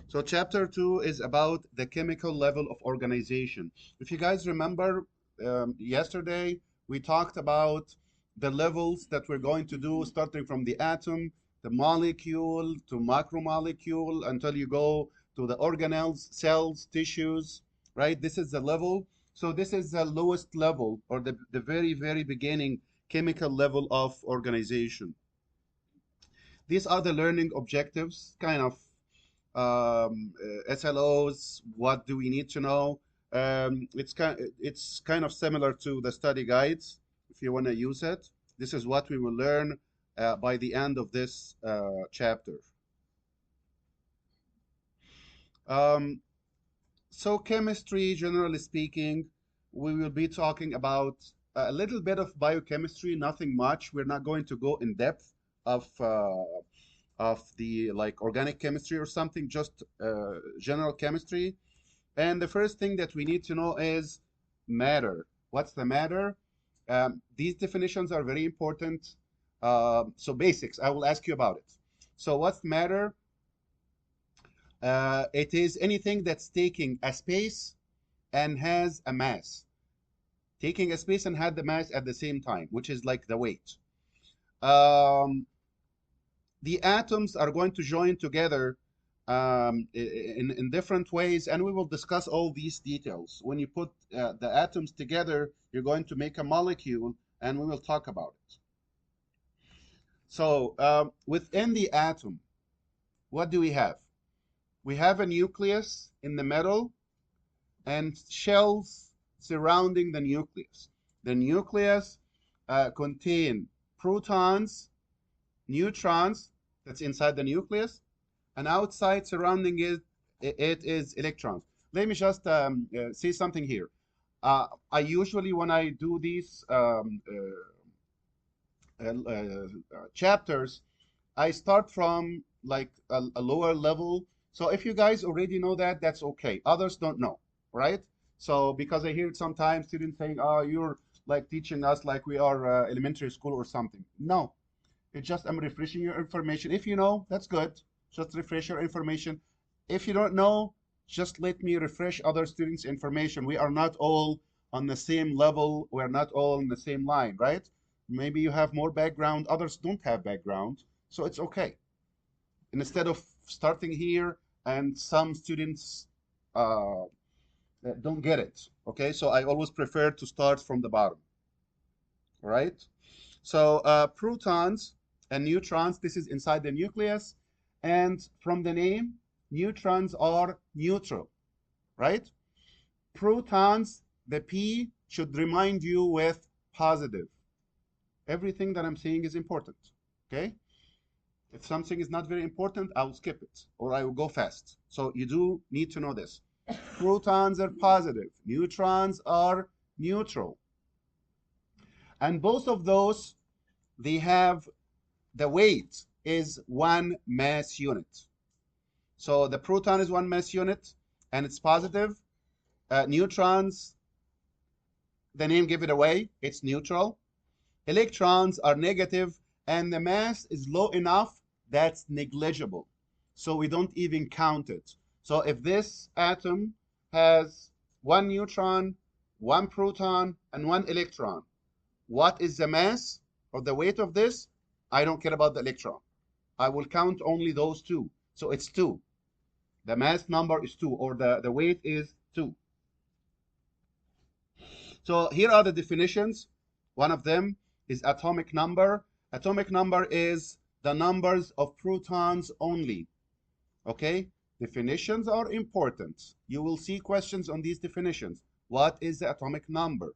So chapter 2 is about the chemical level of organization. If you guys remember, yesterday we talked about the levels that we're going to do, starting from the atom, the molecule, to macromolecule, until you go to the organelles, cells, tissues, right? This is the level. So this is the lowest level, or the very, very beginning chemical level of organization. These are the learning objectives, kind of SLOs. What do we need to know? It's kind of similar to the study guides. If you want to use it, this is what we will learn by the end of this chapter. Um, so chemistry, generally speaking, we will be talking about a little bit of biochemistry, nothing much. We're not going to go in depth of the like organic chemistry or something, just general chemistry. And the first thing that we need to know is matter. What's the matter? These definitions are very important. So basics, I will ask you about it. So what's matter? It is anything that's taking a space and has a mass. Taking a space and had the mass at the same time, which is like the weight. Um, the atoms are going to join together in different ways, and we will discuss all these details. When you put the atoms together, you're going to make a molecule, and we will talk about it. So within the atom, what do we have? We have a nucleus in the middle and shells surrounding the nucleus. The nucleus contain protons, neutrons, that's inside the nucleus, and outside surrounding it is electrons. Let me just say something here. I usually, when I do these chapters, I start from like a lower level. So if you guys already know that, that's okay. Others don't know, right? So because I hear it sometimes, students saying, "Oh, you're like teaching us like we are elementary school or something." No, it's just I'm refreshing your information. If you know, that's good. Just refresh your information. If you don't know, just let me refresh other students' information. We are not all on the same level. We're not all on the same line, right? Maybe you have more background, others don't have background, so it's okay. Instead of starting here and some students uh, don't get it, okay? So I always prefer to start from the bottom, right? So protons and neutrons, this is inside the nucleus. And from the name, neutrons are neutral, right? Protons, the P should remind you with positive. Everything that I'm saying is important, okay? If something is not very important, I will skip it or I will go fast. So you do need to know this. Protons are positive, neutrons are neutral. And both of those, they have the weight is one mass unit. So the proton is one mass unit and it's positive. Neutrons, the name give it away, it's neutral. Electrons are negative and the mass is low enough that's negligible. So we don't even count it. So if this atom has one neutron, one proton, and one electron, what is the mass or the weight of this? I don't care about the electron. I will count only those two. So it's 2. The mass number is 2, or the weight is 2. So here are the definitions. One of them is atomic number. Atomic number is the numbers of protons only. Okay? Definitions are important. You will see questions on these definitions. What is the atomic number?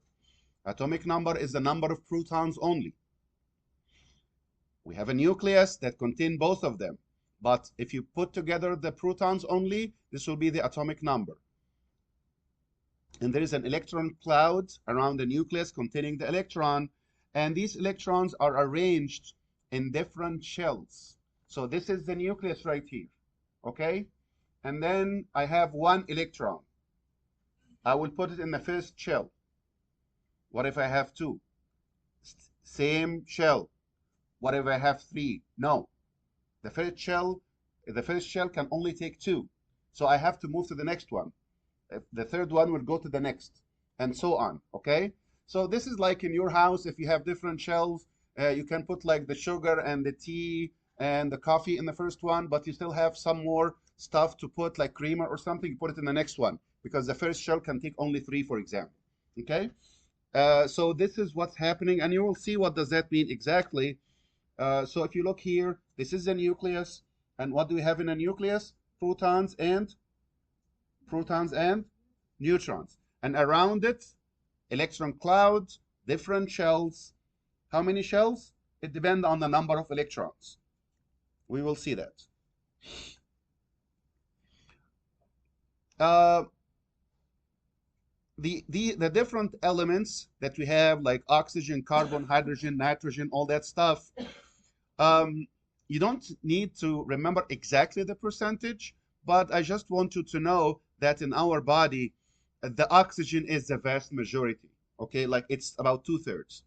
Atomic number is the number of protons only. We have a nucleus that contains both of them. But if you put together the protons only, this will be the atomic number. And there is an electron cloud around the nucleus containing the electron. And these electrons are arranged in different shells. So this is the nucleus right here. Okay? And then I have one electron. I will put it in the first shell. What if I have 2? Same shell. What if I have 3? No. The first shell can only take 2. So I have to move to the next one. The third one will go to the next, and so on. Okay. So this is like in your house, if you have different shelves, you can put like the sugar and the tea and the coffee in the first one, but you still have some more stuff to put, like creamer or something, you put it in the next one, because the first shelf can take only three, for example. Okay. So this is what's happening, and you will see what does that mean exactly. So if you look here, this is the nucleus, and what do we have in a nucleus? Protons and neutrons, and around it, electron clouds, different shells. How many shells? It depends on the number of electrons. We will see that. Uh, the different elements that we have, like oxygen, carbon, hydrogen, nitrogen, all that stuff, you don't need to remember exactly the percentage, but I just want you to know that in our body, the oxygen is the vast majority. Okay, like it's about 2/3,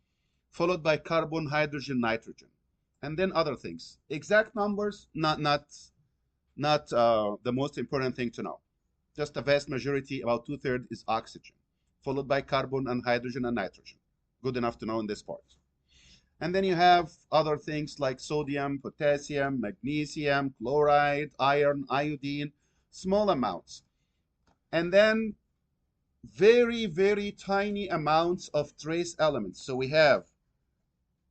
followed by carbon, hydrogen, nitrogen, and then other things. Exact numbers, not the most important thing to know. Just the vast majority, about 2/3, is oxygen, followed by carbon and hydrogen and nitrogen. Good enough to know in this part. And then you have other things like sodium, potassium, magnesium, chloride, iron, iodine, small amounts. And then very, very tiny amounts of trace elements. So we have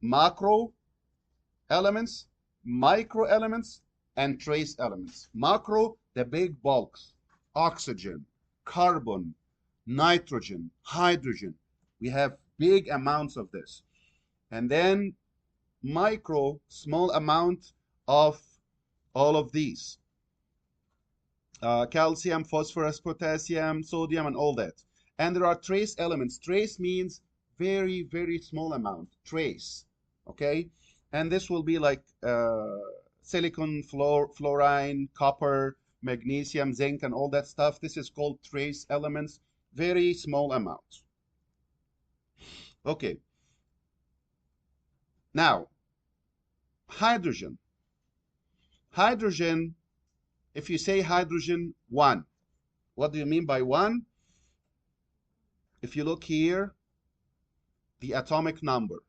macro elements, micro elements, and trace elements. Macro, the big bulks, oxygen, carbon, nitrogen, hydrogen. We have big amounts of this. And then micro, small amount of all of these. Calcium, phosphorus, potassium, sodium, and all that. And there are trace elements. Trace means very, very small amount. Trace, okay? And this will be like silicon, fluorine, copper, magnesium, zinc, and all that stuff. This is called trace elements. Very small amounts. Okay. Now, hydrogen. Hydrogen, if you say hydrogen 1, what do you mean by 1? If you look here, the atomic number.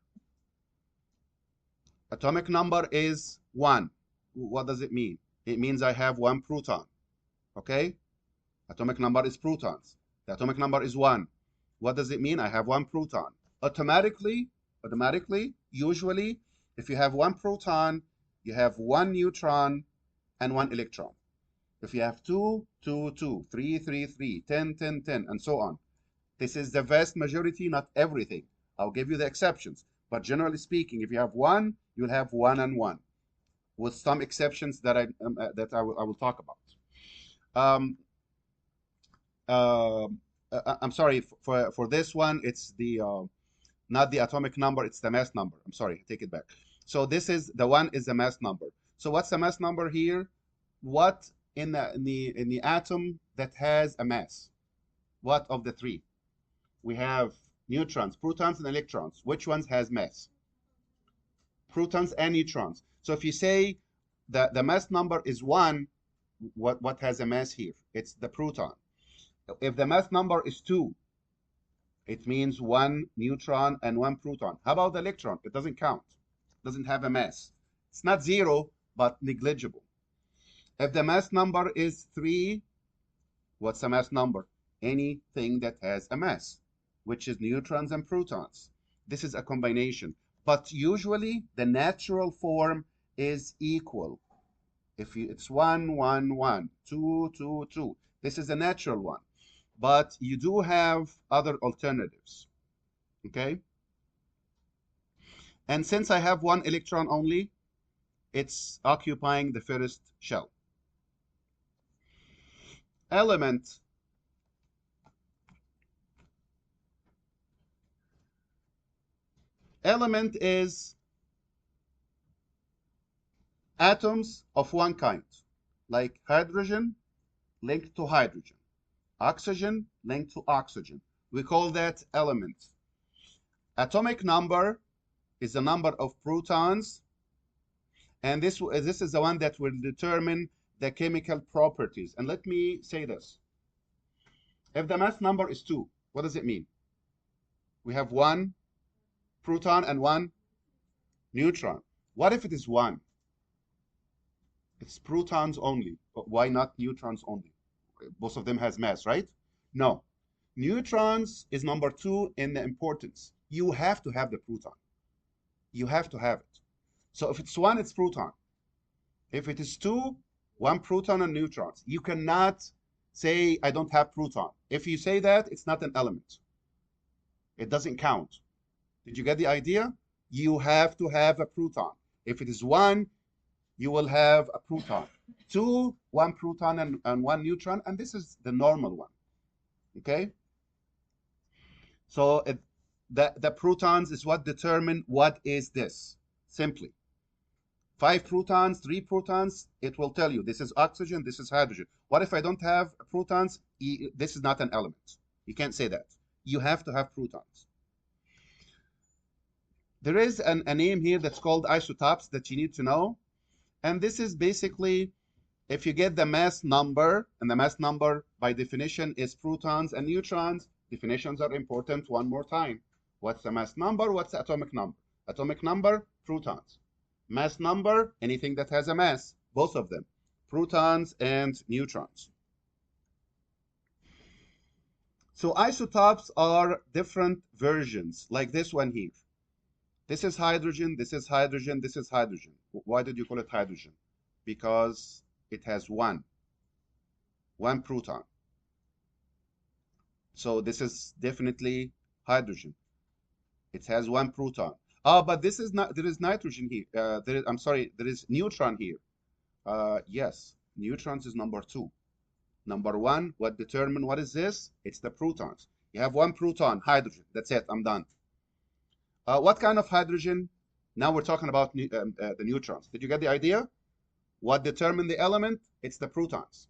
Atomic number is 1. What does it mean? It means I have 1 proton. Okay? Atomic number is protons. The atomic number is 1. What does it mean? I have 1 proton. Automatically, usually, if you have 1 proton, you have 1 neutron and 1 electron. If you have 2, 2, 2, 3, 3, 3, 10, 10, 10, and so on. This is the vast majority, not everything. I'll give you the exceptions. But generally speaking, if you have 1, you'll have 1 and 1, with some exceptions that I will talk about. I'm sorry, for this one, it's the not the atomic number, it's the mass number. I'm sorry, take it back. So this is the 1 is the mass number. So what's the mass number here? What in the atom that has a mass? What of the 3? We have neutrons, protons, and electrons. Which ones has mass? Protons and neutrons. So if you say that the mass number is 1, what has a mass here? It's the proton. If the mass number is 2, it means 1 neutron and 1 proton. How about the electron? It doesn't count. It doesn't have a mass. It's not 0, but negligible. If the mass number is 3, what's the mass number? Anything that has a mass, which is neutrons and protons. This is a combination. But usually, the natural form is equal. It's 1, 1, 1, 2, 2, 2. This is the natural one. But you do have other alternatives. Okay? And since I have 1 electron only, it's occupying the first shell. Element. Element is atoms of one kind, like hydrogen linked to hydrogen, oxygen linked to oxygen. We call that element. Atomic number is the number of protons, and this is the one that will determine the chemical properties. And let me say this. If the mass number is 2, what does it mean? We have one proton and one neutron. What if it is 1? It's protons only. But why not neutrons only? Both of them has mass, right? No. Neutrons is number 2 in the importance. You have to have the proton. You have to have it. So if it's 1, it's proton. If it is 2, 1 proton and neutrons. You cannot say, I don't have proton. If you say that, it's not an element. It doesn't count. Did you get the idea? You have to have a proton. If it is 1, you will have a proton. 2, 1 proton and 1 neutron, and this is the normal one. Okay? So the protons is what determine what is this, simply. 5 protons, 3 protons, it will tell you this is oxygen, this is hydrogen. What if I don't have protons? This is not an element. You can't say that. You have to have protons. There is a name here that's called isotopes that you need to know. And this is basically, if you get the mass number, and the mass number by definition is protons and neutrons, definitions are important one more time. What's the mass number? What's the atomic number? Atomic number, protons. Mass number, anything that has a mass, both of them, protons and neutrons. So isotopes are different versions, like this one here. This is hydrogen, this is hydrogen, this is hydrogen. Why did you call it hydrogen? Because it has one proton. So this is definitely hydrogen. It has 1 proton. Oh, but this is not, there is nitrogen here. I'm sorry, there is neutron here. Yes, neutrons is number 2. Number 1, what determine what is this? It's the protons. You have 1 proton, hydrogen. That's it, I'm done. What kind of hydrogen? Now we're talking about the neutrons. Did you get the idea? What determine the element? It's the protons.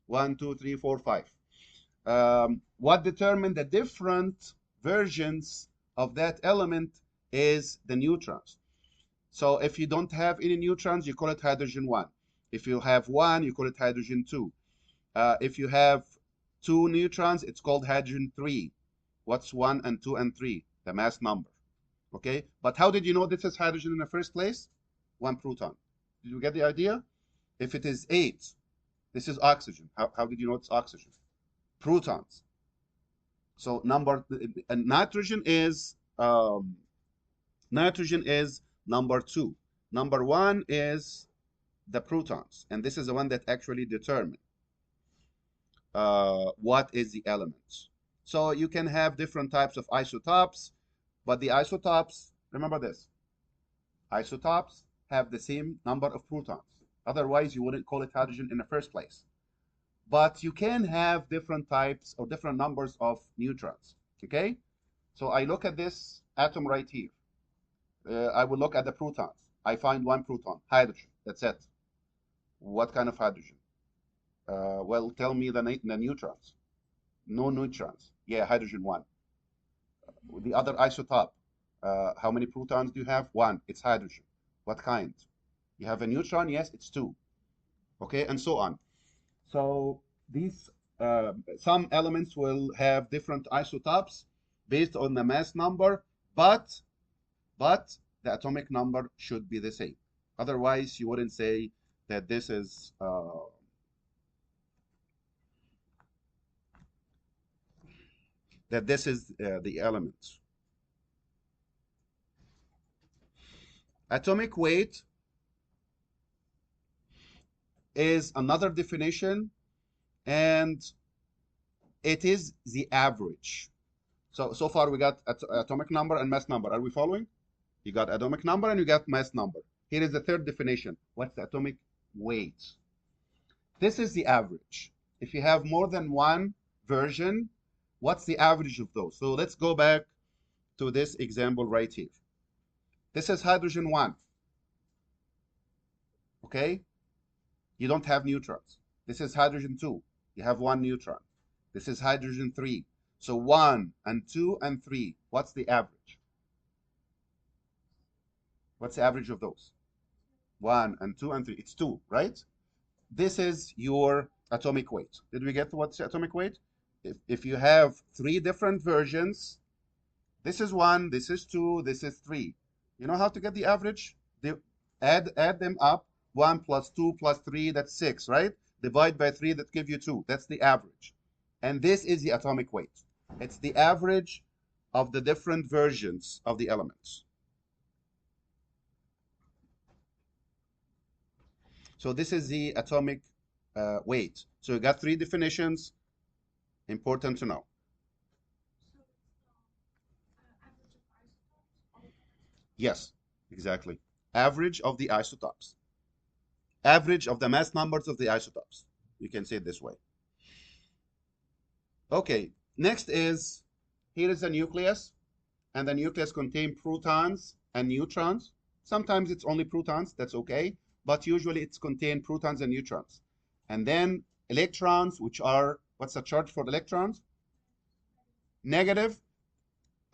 1, 2, 3, 4, 5. What determine the different versions of that element is the neutrons. So if you don't have any neutrons, you call it hydrogen 1. If you have 1, you call it hydrogen 2. If you have 2 neutrons, it's called hydrogen 3. What's 1 and 2 and 3? The mass number. Okay, but how did you know this is hydrogen in the first place? 1 proton. Did you get the idea? If it is 8, this is oxygen. How did you know it's oxygen? Protons. So nitrogen is number 2. Number 1 is the protons, and this is the one that actually determine what is the element. So you can have different types of isotopes, but the isotopes, remember this, isotopes have the same number of protons. Otherwise, you wouldn't call it hydrogen in the first place. But you can have different types or different numbers of neutrons, okay? So I look at this atom right here. I will look at the protons. I find 1 proton, hydrogen, that's it. What kind of hydrogen? Well, tell me the neutrons. No neutrons. Yeah, hydrogen 1. The other isotope, how many protons do you have? 1. It's hydrogen. What kind? You have a neutron? Yes, it's 2. Okay, and so on. So these some elements will have different isotopes based on the mass number, but the atomic number should be the same. Otherwise, you wouldn't say that this is the element. Atomic weight is another definition, and it is the average. So far we got atomic number and mass number. Are we following? You got atomic number and you got mass number. Here is the third definition. What's the atomic weight? This is the average. If you have more than one version, what's the average of those? So let's go back to this example right here. This is hydrogen 1. Okay? You don't have neutrons. This is hydrogen 2. You have 1 neutron. This is hydrogen 3. So 1 and 2 and 3. What's the average? What's the average of those? 1 and 2 and 3. It's 2, right? this is your atomic weight. Did we get what's the atomic weight? If you have three different versions, this is one, this is two, this is three. You know how to get the average? Add them up. One plus two plus three, that's six, right? Divide by three, that give you two. That's the average. And this is the atomic weight. It's the average of the different versions of the elements. So this is the atomic weight. So you got three definitions, important to know. Yes, exactly. Average of the isotopes. Average of the mass numbers of the isotopes. You can say it this way. Okay, next is, here is the nucleus, and the nucleus contains protons and neutrons. Sometimes it's only protons, that's okay, but usually it's contain protons and neutrons. And then electrons, which are, what's the charge for electrons? Negative,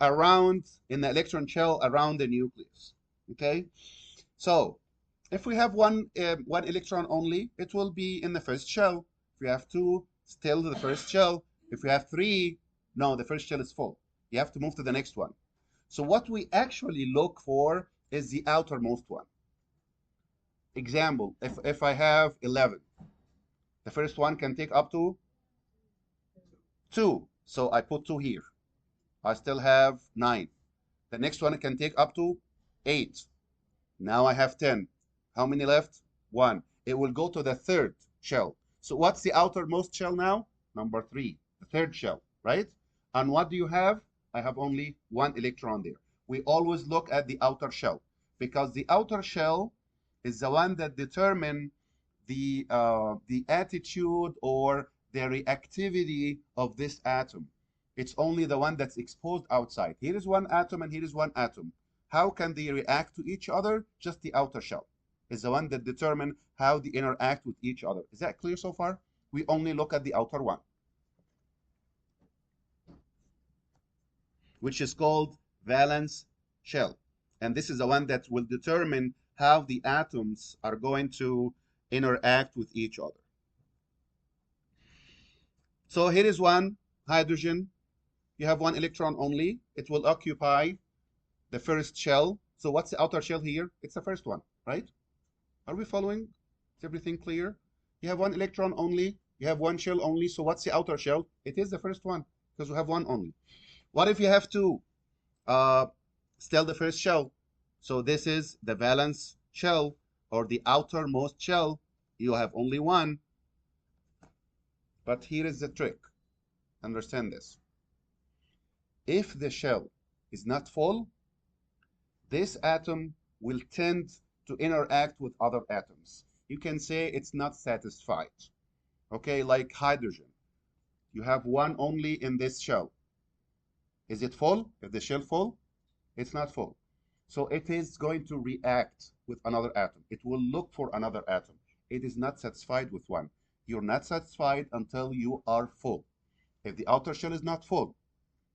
around, in the electron shell around the nucleus, okay? So if we have one electron only, it will be in the first shell. If we have two, still the first shell. If we have three, no, the first shell is full. You have to move to the next one. So what we actually look for is the outermost one. Example, if I have 11, the first one can take up to 2. So I put 2 here. I still have 9. The next one can take up to 8. Now I have 10. How many left? 1. It will go to the third shell. So what's the outermost shell now? Number 3, the third shell, right? And what do you have? I have only 1 electron there. We always look at the outer shell because the outer shell is the one that determines the attitude or the reactivity of this atom. It's only the one that's exposed outside. Here is one atom and here is one atom. How can they react to each other? Just the outer shell is the one that determines how they interact with each other. Is that clear so far? We only look at the outer one, which is called valence shell. And this is the one that will determine how the atoms are going to interact with each other. So here is one hydrogen. You have 1 electron only. It will occupy the first shell. So what's the outer shell here? It's the first one, right? Are we following? Is everything clear? You have 1 electron only. You have 1 shell only. So what's the outer shell? It is the first one because we have 1 only. What if you have 2? Still the first shell. So this is the valence shell or the outermost shell. You have only 1. But here is the trick. Understand this. If the shell is not full, this atom will tend to interact with other atoms. You can say it's not satisfied. Okay, like hydrogen. You have 1 only in this shell. Is it full? Is the shell full? It's not full. So it is going to react with another atom. It will look for another atom. It is not satisfied with one. You're not satisfied until you are full. If the outer shell is not full,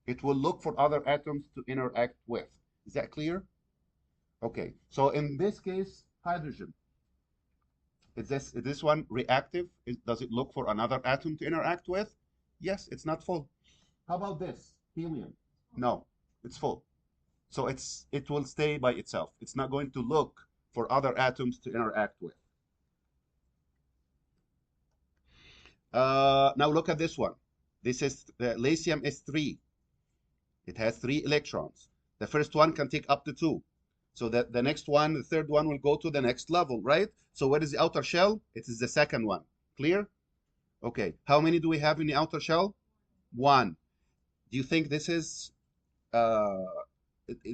it will look for other atoms to interact with. Is that clear? Okay, so in this case, hydrogen. Is this one reactive? Does it look for another atom to interact with? Yes, it's not full. How about this? Helium. No, it's full. So it will stay by itself. It's not going to look for other atoms to interact with. Now look at this one. This is lithium is 3. It has 3 electrons. The first one can take up to 2. So that the next one, the third one will go to the next level, right? So what is the outer shell? It is the second one. Clear? Okay. How many do we have in the outer shell? 1. Do you think this is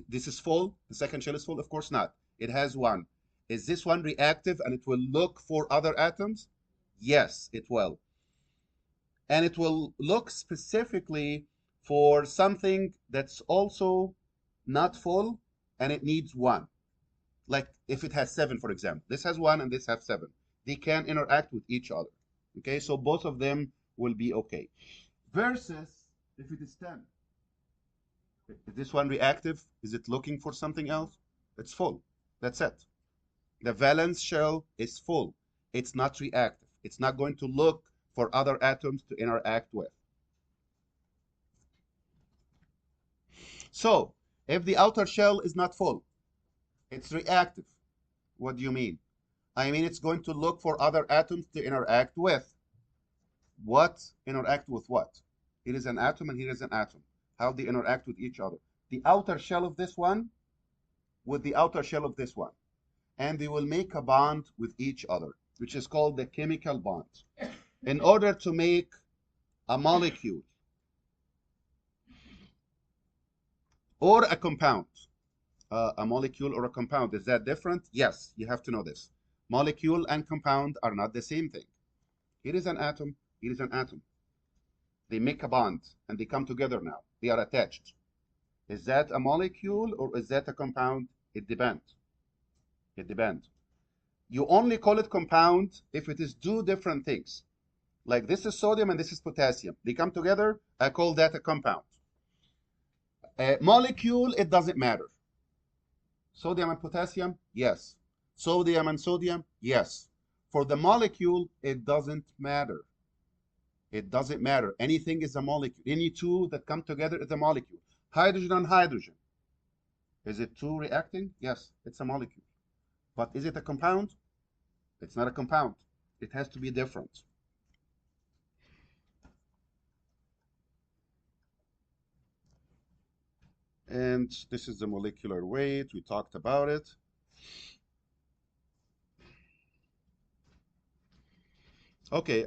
this is full? The second shell is full? Of course not. It has 1. Is this one reactive and it will look for other atoms? Yes, it will. And it will look specifically for something that's also not full and it needs 1. Like if it has 7, for example. This has 1 and this has 7. They can interact with each other. Okay, so both of them will be okay. Versus if it is 10. Is this one reactive? Is it looking for something else? It's full. That's it. The valence shell is full. It's not reactive. It's not going to look for other atoms to interact with. So if the outer shell is not full, it's reactive. What do you mean? I mean it's going to look for other atoms to interact with. What interact with what? Here is an atom and here is an atom. How they interact with each other. The outer shell of this one with the outer shell of this one. And they will make a bond with each other, which is called the chemical bond. In order to make a molecule or a compound, a molecule or a compound, is that different? Yes, you have to know this. Molecule and compound are not the same thing. Here is an atom, here is an atom. They make a bond and they come together now. They are attached. Is that a molecule or is that a compound? It depends. It depends. You only call it compound if it is two different things. Like this is sodium and this is potassium. They come together, I call that a compound. A molecule, it doesn't matter. Sodium and potassium, yes. Sodium and sodium, yes. For the molecule, it doesn't matter. It doesn't matter. Anything is a molecule. Any two that come together is a molecule. Hydrogen and hydrogen. Is it two reacting? Yes, it's a molecule. But is it a compound? It's not a compound. It has to be different. And this is the molecular weight. We talked about it. Okay,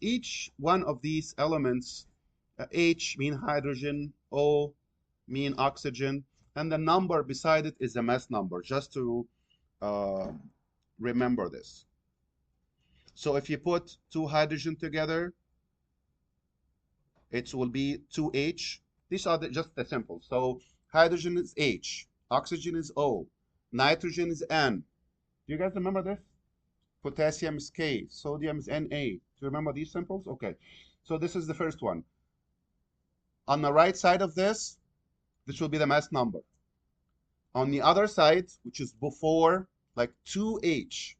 each one of these elements, H mean hydrogen, O mean oxygen, and the number beside it is a mass number, just to remember this. So if you put two hydrogen together, it will be 2H. These are just the simple. So hydrogen is H, oxygen is O, nitrogen is N. Do you guys remember this? Potassium is K, sodium is Na. Do you remember these symbols? Okay, so this is the first one. On the right side of this will be the mass number. On the other side, which is before, like 2H.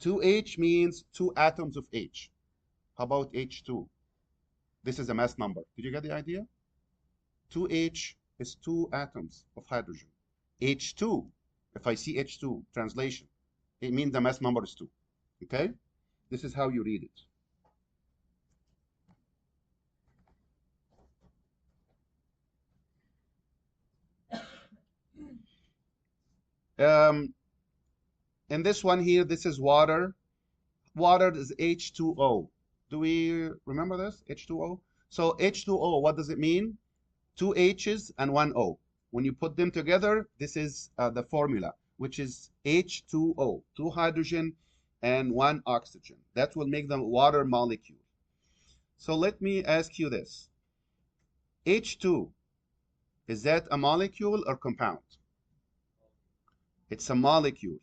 2H means two atoms of H. How about H2? This is a mass number. Did you get the idea? 2H is two atoms of hydrogen. H2, if I see H2, translation, it means the mass number is 2. Okay? This is how you read it. In this one here, this is water. Water is H2O. Do we remember this? H2O? So H2O, what does it mean? Two H's and one O. When you put them together, this is the formula, which is H2O, two hydrogen and one oxygen. That will make them water molecule. So let me ask you this. H2, is that a molecule or compound? It's a molecule.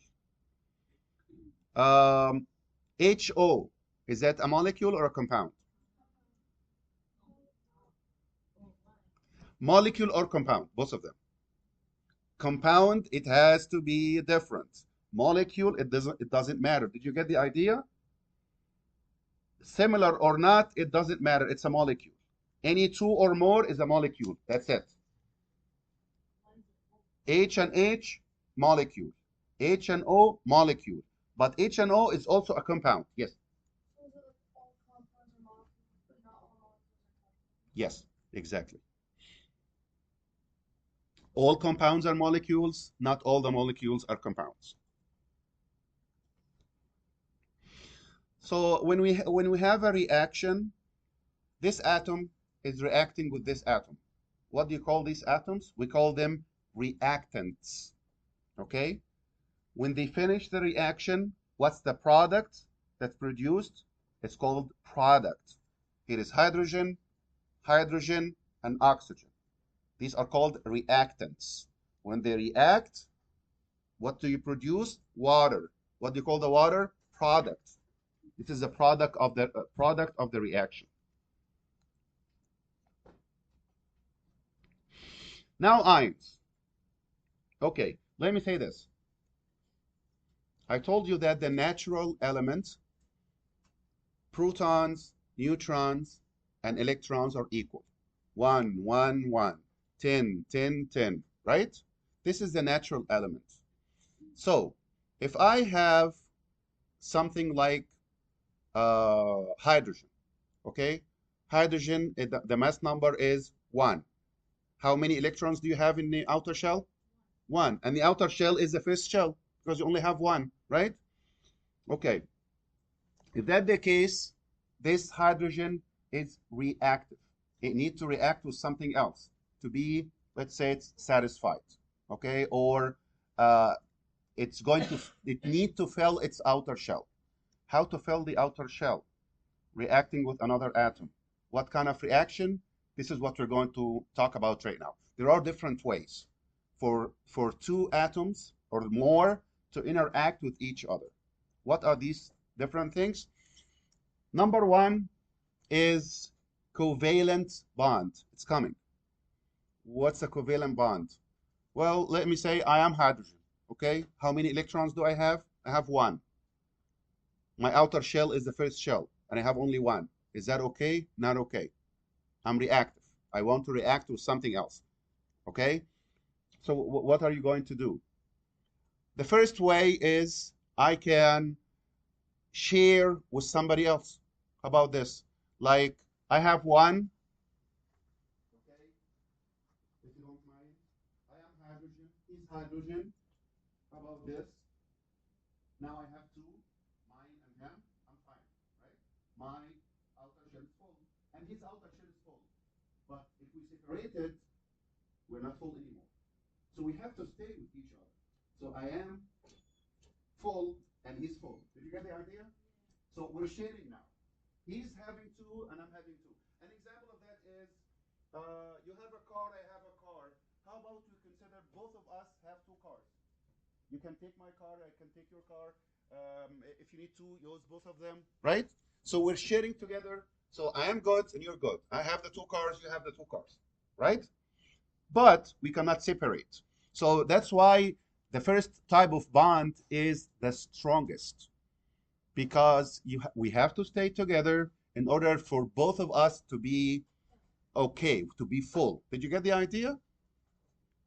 HO, is that a molecule or a compound? Molecule or compound, both of them. Compound, it has to be different. Molecule, it doesn't matter. Did you get the idea? Similar or not, it doesn't matter. It's a molecule. Any two or more is a molecule. That's it. H and H, molecule. H and O, molecule. But H and O is also a compound. Yes. Yes, exactly. All compounds are molecules. Not all the molecules are compounds. So when we have a reaction, this atom is reacting with this atom. What do you call these atoms? We call them reactants. Okay? When they finish the reaction, what's the product that's produced? It's called product. It is hydrogen, hydrogen, and oxygen. These are called reactants. When they react, what do you produce? Water. What do you call the water? Product. This is the product of the reaction. Now ions. Okay, let me say this. I told you that the natural element Protons, neutrons, and electrons are equal. 1, 1, 1, 10, 10, 10, right? This is the natural element. So if I have something like hydrogen, okay? Hydrogen, the mass number is 1. How many electrons do you have in the outer shell? 1. And the outer shell is the first shell because you only have 1, right? Okay. If that's the case, this hydrogen is reactive. It needs to react with something else to be, let's say, it's satisfied, okay? Or uh, it need to fill its outer shell. How to fill the outer shell? Reacting with another atom. What kind of reaction? This is what we're going to talk about right now. There are different ways for two atoms or more to interact with each other. What are these different things? Number one is covalent bond. It's coming. What's a covalent bond? Well, let me say I am hydrogen. Okay, how many electrons do I have? I have 1. My outer shell is the first shell, and I have only 1. Is that okay? Not okay. I'm reactive. I want to react with something else. Okay? So what are you going to do? The first way is I can share with somebody else. How about this? Like I have 1. Okay? If you don't mind, I am hydrogen. He's hydrogen. How about this? Now I have 2, mine and him. I'm fine, right? My outer shell is full, and his outer shell is full. But if we separate it, we're not full anymore. So we have to stay with each other. So I am full, and he's full. Did you get the idea? So we're sharing now. He's having 2, and I'm having 2. An example of that is you have a car, I have a car. How about we consider both of us have 2 cars? You can take my car, I can take your car. If you need to use both of them, right? So we're sharing together. So I am good and you're good. I have the 2 cars, you have the 2 cars, right? But we cannot separate. So that's why the first type of bond is the strongest, because we have to stay together in order for both of us to be okay, to be full. Did you get the idea?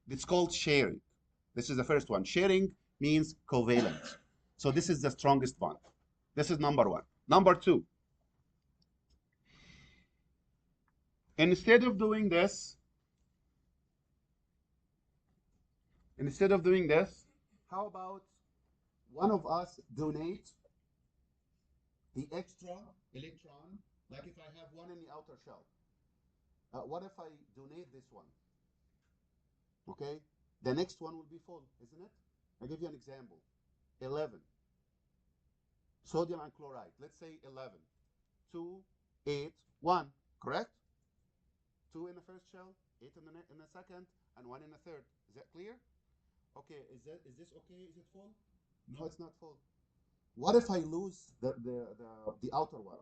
It's called sharing. This is the first one. Sharing means covalent. So this is the strongest bond. This is number 1. Number 2, instead of doing this, how about one of us donate the extra electron, like if I have 1 in the outer shell. What if I donate this one? Okay, the next one will be full, isn't it? I'll give you an example. 11. Sodium and chloride. Let's say 11. 2, 8, 1. Correct? 2 in the first shell, 8 in the second, and 1 in the third. Is that clear? Okay, is this okay? Is it full? No, it's not full. What if I lose the outer one?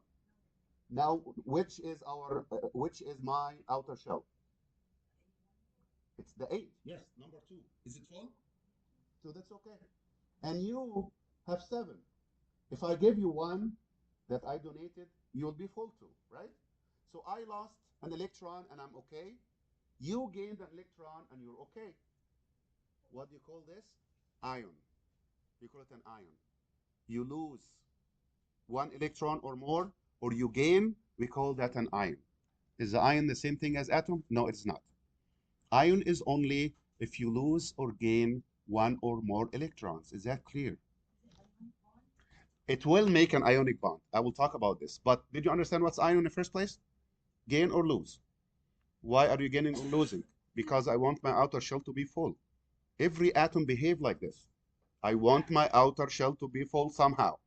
Now, which is my outer shell? It's the 8. Yes, number 2. Is it full? So that's okay. And you have 7. If I give you 1 that I donated, you'll be full too, right? So I lost an electron and I'm okay. You gained an electron and you're okay. What do you call this? Ion. You call it an ion. You lose 1 electron or more, or you gain, we call that an ion. Is the ion the same thing as atom? No, it's not. Ion is only if you lose or gain 1 or more electrons. Is that clear? It will make an ionic bond. I will talk about this. But did you understand what's ion in the first place? Gain or lose. Why are you gaining or losing? Because I want my outer shell to be full. Every atom behave like this. I want my outer shell to be full somehow.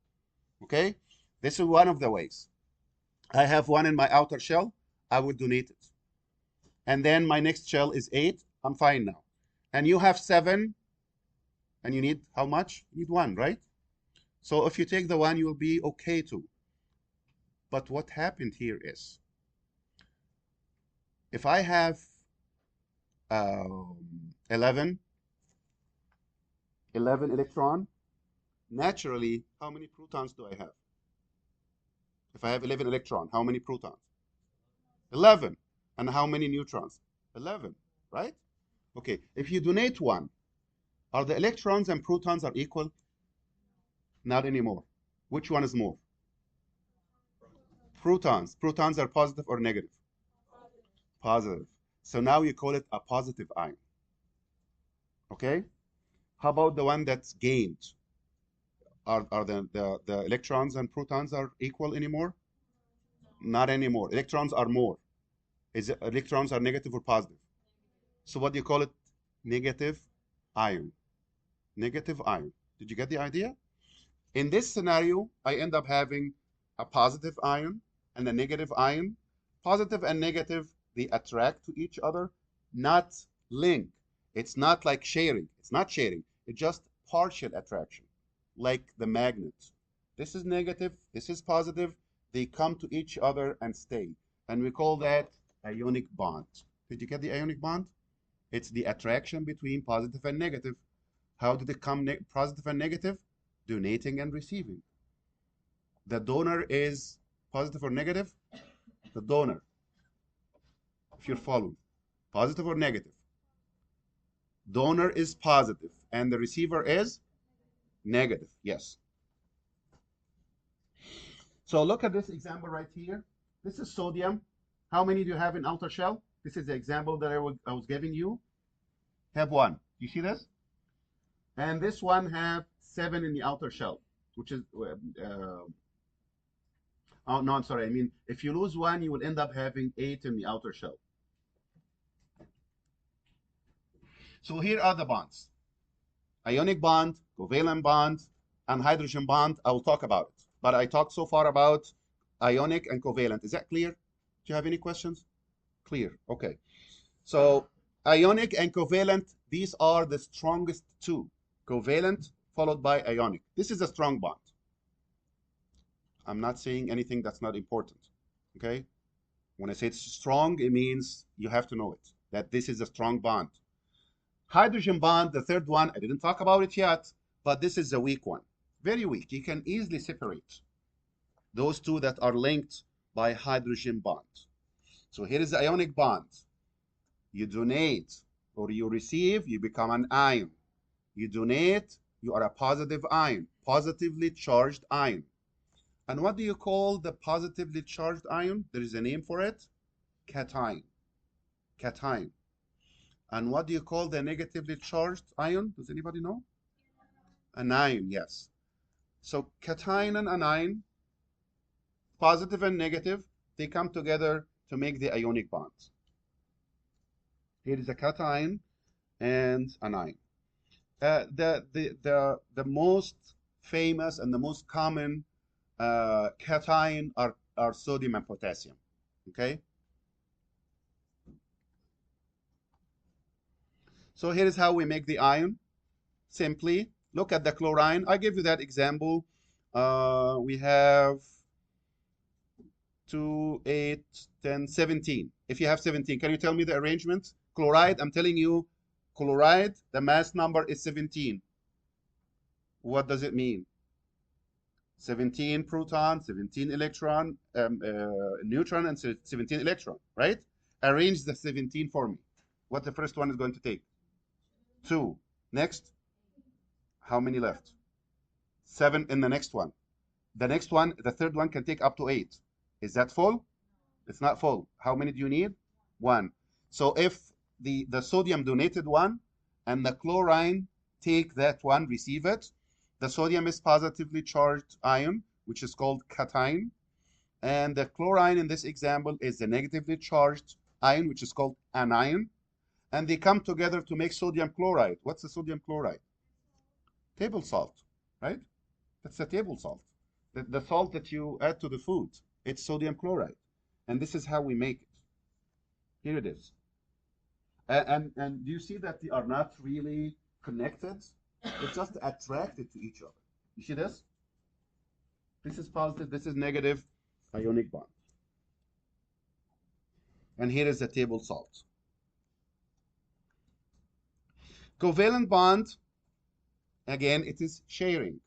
Okay? This is one of the ways. I have 1 in my outer shell, I would donate it. And then my next shell is 8, I'm fine now. And you have 7, and you need how much? You need 1, right? So if you take the 1, you'll be okay too. But what happened here is, if I have 11 electron, naturally, how many protons do I have? If I have 11 electrons, how many protons? 11. And how many neutrons? 11, right? Okay, if you donate one, are the electrons and protons are equal? Not anymore. Which one is more? Protons. Protons are positive or negative? Positive. So now you call it a positive ion. Okay? How about the one that's gained? Are the electrons and protons are equal anymore? Not anymore. Electrons are more. Electrons are negative or positive? So what do you call it? Negative ion. Negative ion. Did you get the idea? In this scenario, I end up having a positive ion and a negative ion. Positive and negative, they attract to each other, not link. It's not like sharing. It's not sharing. It's just partial attraction, like the magnet. This is negative, this is positive. They come to each other and stay. And we call that ionic bond. Did you get the ionic bond? It's the attraction between positive and negative. How did it come positive and negative? Donating and receiving. The donor is positive or negative? The donor, if you're following, positive or negative? Donor is positive and the receiver is negative. Yes. So look at this example right here. This is sodium. How many do you have in outer shell? This is the example that I was giving you. Have one. You see this? And this one have 7 in the outer shell, which is oh, no, I'm sorry. I mean, if you lose one, you will end up having 8 in the outer shell. So here are the bonds. Ionic bond, covalent bond, and hydrogen bond. I will talk about it. But I talked so far about ionic and covalent. Is that clear? Do you have any questions? Clear. Okay. So ionic and covalent, these are the strongest two. Covalent followed by ionic. This is a strong bond. I'm not saying anything that's not important. Okay? When I say it's strong, it means you have to know it, that this is a strong bond. Hydrogen bond, the third one, I didn't talk about it yet, but this is a weak one. Very weak. You can easily separate those two that are linked by hydrogen bond. So here is the ionic bond. You donate or you receive, you become an ion. You donate, you are a positive ion, positively charged ion. And what do you call the positively charged ion? There is a name for it, cation. Cation. And what do you call the negatively charged ion? Does anybody know? Anion, yes. So cation and anion, positive and negative, they come together to make the ionic bond. Here is a cation and anion. The most famous and the most common cation are sodium and potassium. Okay. So here is how we make the ion. Simply look at the chlorine. I give you that example. We have 2, 8, 10, 17. If you have 17, can you tell me the arrangement? Chloride, I'm telling you, chloride, the mass number is 17. What does it mean? 17 proton, 17 electron, neutron, and 17 electron, right? Arrange the 17 for me. What the first one is going to take? 2. Next, how many left? 7 in the next one. The next one, the third one can take up to 8. Is that full? It's not full. How many do you need? 1. So if the sodium donated 1 and the chlorine take that 1, receive it, the sodium is positively charged ion, which is called cation. And the chlorine in this example is the negatively charged ion, which is called anion. And they come together to make sodium chloride. What's the sodium chloride? Table salt, right? That's a table salt. The salt that you add to the food, it's sodium chloride. And this is how we make it. Here it is. And do you see that they are not really connected? They're just attracted to each other. You see this? This is positive, this is negative ionic bond. And here is the table salt. Covalent bond, again, it is sharing.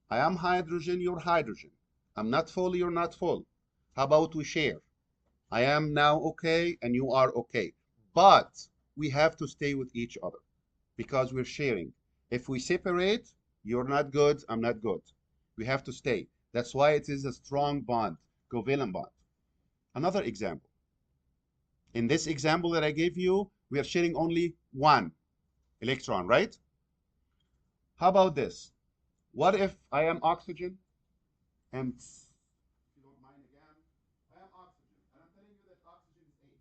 I am hydrogen, you're hydrogen. I'm not full, you're not full. How about we share? I am now okay and you are okay. But we have to stay with each other because we're sharing. If we separate, you're not good, I'm not good. We have to stay. That's why it is a strong bond, covalent bond. Another example. In this example that I gave you, we are sharing only one electron, right? How about this? What if I am oxygen and if you don't mind again, I am oxygen and I'm telling you that oxygen is 8.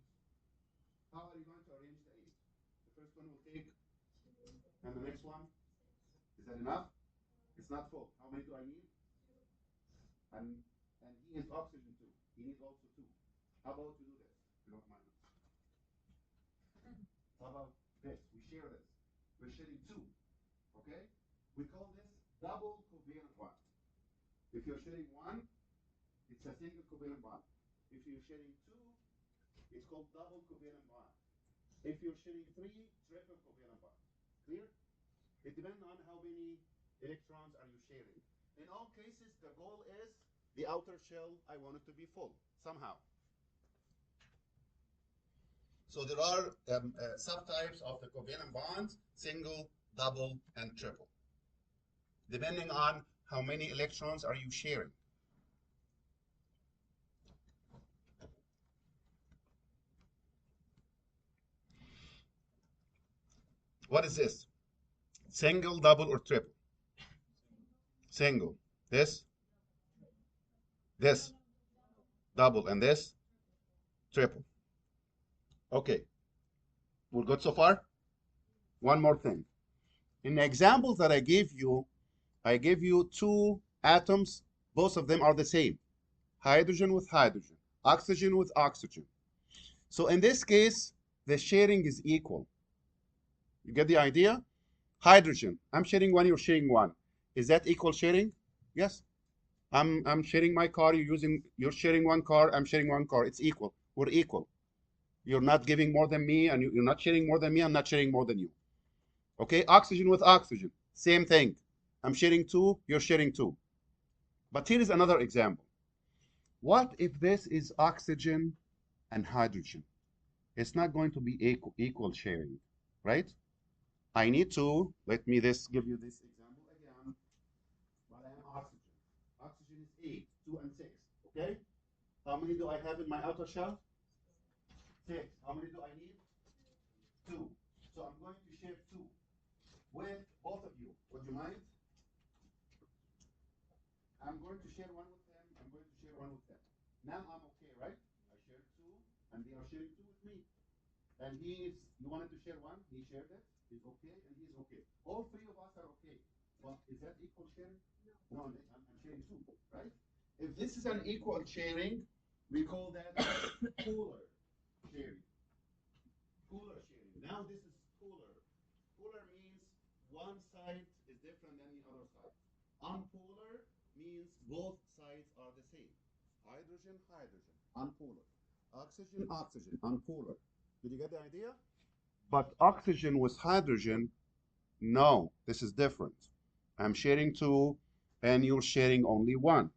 How are you going to arrange the 8? The first one will take and the next one, is that enough? It's not full. How many do I need? And and he is oxygen too. He needs also 2. How about we do this? If you don't mind. How about this? We share this. We're sharing 2. Okay? We call this double covalent bond. If you're sharing 1, it's a single covalent bond. If you're sharing 2, it's called double covalent bond. If you're sharing 3, triple covalent bond. Clear? It depends on how many electrons are you sharing. In all cases, the goal is the outer shell, I want it to be full somehow. So there are subtypes of the covalent bonds, single, double, and triple, depending on how many electrons are you sharing. What is this? Single, double, or triple? Single. This, double, and this, triple. Okay, we're good so far? One more thing. In the examples that I gave you 2 atoms. Both of them are the same. Hydrogen with hydrogen, oxygen with oxygen. So in this case, the sharing is equal. You get the idea? Hydrogen, I'm sharing 1, you're sharing 1. Is that equal sharing? Yes. I'm sharing my car, you're sharing 1 car, I'm sharing 1 car. It's equal. We're equal. You're not giving more than me, and you're not sharing more than me, I'm not sharing more than you. Okay, oxygen with oxygen, same thing. I'm sharing 2, you're sharing 2. But here is another example. What if this is oxygen and hydrogen? It's not going to be equal sharing, right? I need to, give you this example again. But I am oxygen. Oxygen is 8, 2, and 6, okay? How many do I have in my outer shell? 6. How many do I need? 2. So I'm going to share 2 with both of you. Would you mind? I'm going to share 1 with him. I'm going to share 1 with him. Now I'm okay, right? I shared 2, and they are sharing 2 with me. And you wanted to share 1, he shared it, he's okay, and he's okay. All 3 of us are okay. But is that equal sharing? No, I'm sharing 2, right? If this is an equal sharing, we call that polar sharing. Polar sharing. Now this is polar. Polar means one side is different than the other side. Unpolar means both sides are the same. Hydrogen, hydrogen, unpolar. Oxygen, oxygen, unpolar. Did you get the idea? But oxygen with hydrogen, no, this is different. I'm sharing 2, and you're sharing only 1.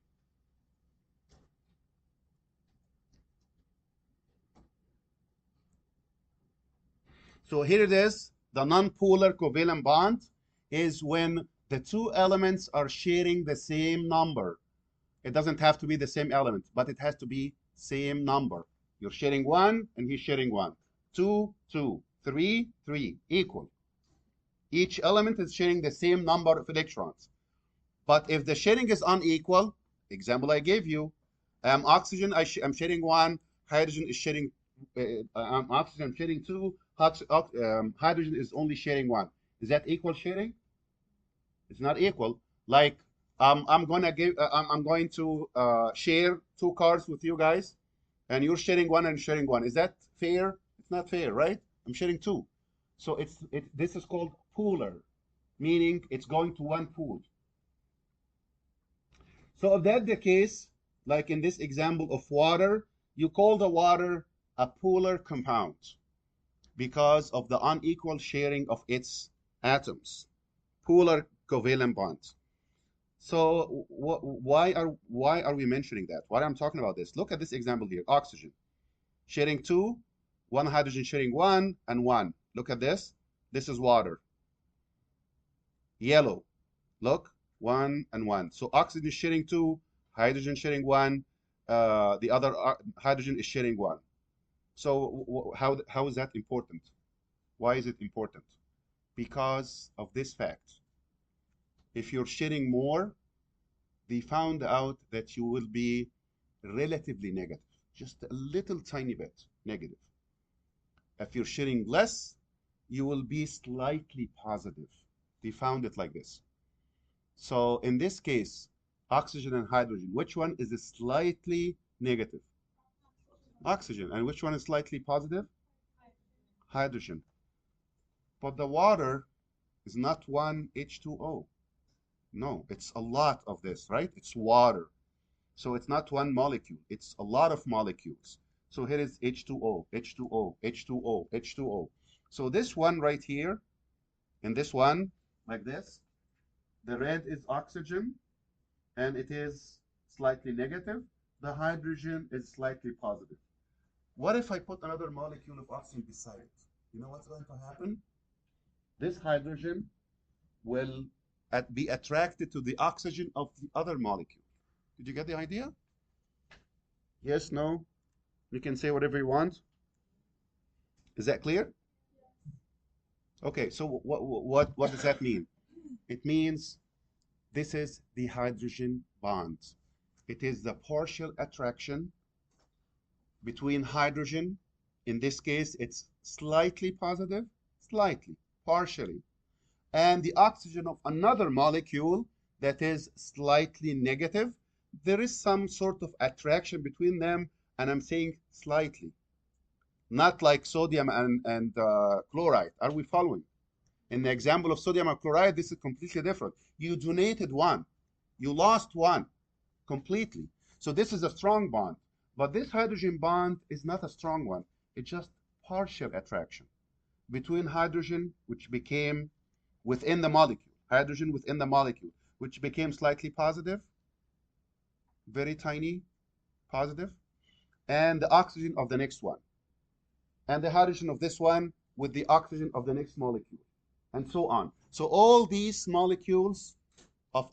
So here it is. The nonpolar covalent bond is when the 2 elements are sharing the same number. It doesn't have to be the same element, but it has to be same number. You're sharing 1, and he's sharing 1. 2, 2, 3, 3, equal. Each element is sharing the same number of electrons. But if the sharing is unequal, example I gave you, oxygen, I'm sharing 1, hydrogen is sharing, oxygen, I'm sharing 2, hydrogen is only sharing 1. Is that equal sharing? It's not equal. Like, I'm going to share 2 cars with you guys, and you're sharing 1 and sharing 1. Is that fair? It's not fair, right? I'm sharing 2. So this is called polar, meaning it's going to one pool. So if that's the case, like in this example of water, you call the water a polar compound because of the unequal sharing of its atoms. Polar covalent bonds. So why are we mentioning that? Why I'm talking about this? Look at this example here. Oxygen sharing two, one hydrogen sharing one and one. Look at this. This is water. Yellow. Look, one and one. So oxygen is sharing two, hydrogen sharing one. The other hydrogen is sharing one. So how is that important? Why is it important? Because of this fact. If you're sharing more, they found out that you will be relatively negative, just a little tiny bit negative. If you're sharing less, you will be slightly positive. They found it like this. So in this case, oxygen and hydrogen, which one is slightly negative? Oxygen. And which one is slightly positive? Hydrogen. But the water is not one H2O. No, it's a lot of this, right? It's water. So it's not one molecule, it's a lot of molecules. So here is H2O, H2O, H2O, H2O. So this one right here, and this one, like this, the red is oxygen, and it is slightly negative. The hydrogen is slightly positive. What if I put another molecule of oxygen beside it? You know what's going to happen? This hydrogen will be attracted to the oxygen of the other molecule. Did you get the idea? Yes, no? You can say whatever you want. Is that clear? Okay, so what does that mean? It means this is the hydrogen bond. It is the partial attraction between hydrogen. In this case, it's slightly positive, slightly, partially, and the oxygen of another molecule that is slightly negative. There is some sort of attraction between them, and I'm saying slightly, not like sodium and chloride. Are we following? In the example of sodium and chloride, this is completely different. You donated one, you lost one completely. So this is a strong bond, but this hydrogen bond is not a strong one. It's just partial attraction between hydrogen, which became within the molecule, hydrogen within the molecule, which became slightly positive, very tiny positive, and the oxygen of the next one, and the hydrogen of this one with the oxygen of the next molecule, and so on. So all these molecules of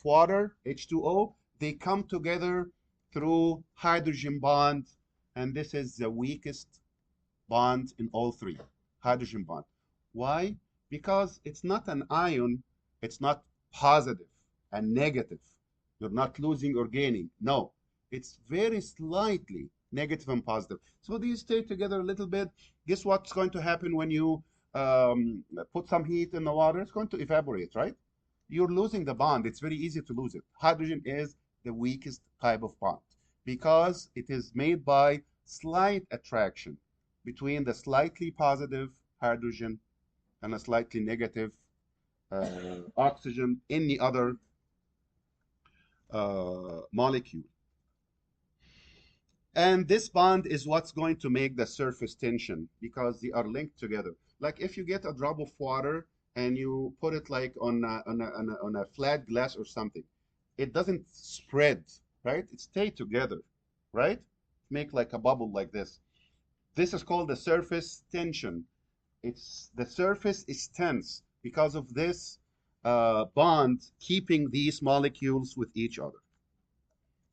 water, H2O, they come together through hydrogen bond, and this is the weakest bond in all three, hydrogen bond. Why? Because it's not an ion, it's not positive and negative. You're not losing or gaining. No, it's very slightly negative and positive. So these stay together a little bit. Guess what's going to happen when you put some heat in the water? It's going to evaporate, right? You're losing the bond. It's very easy to lose it. Hydrogen is the weakest type of bond because it is made by slight attraction between the slightly positive hydrogen and a slightly negative oxygen in the other molecule. And this bond is what's going to make the surface tension because they are linked together. Like if you get a drop of water and you put it like on a flat glass or something, it doesn't spread, right? It stays together, right? Make like a bubble like this. This is called the surface tension. It's the surface is tense because of this bond keeping these molecules with each other.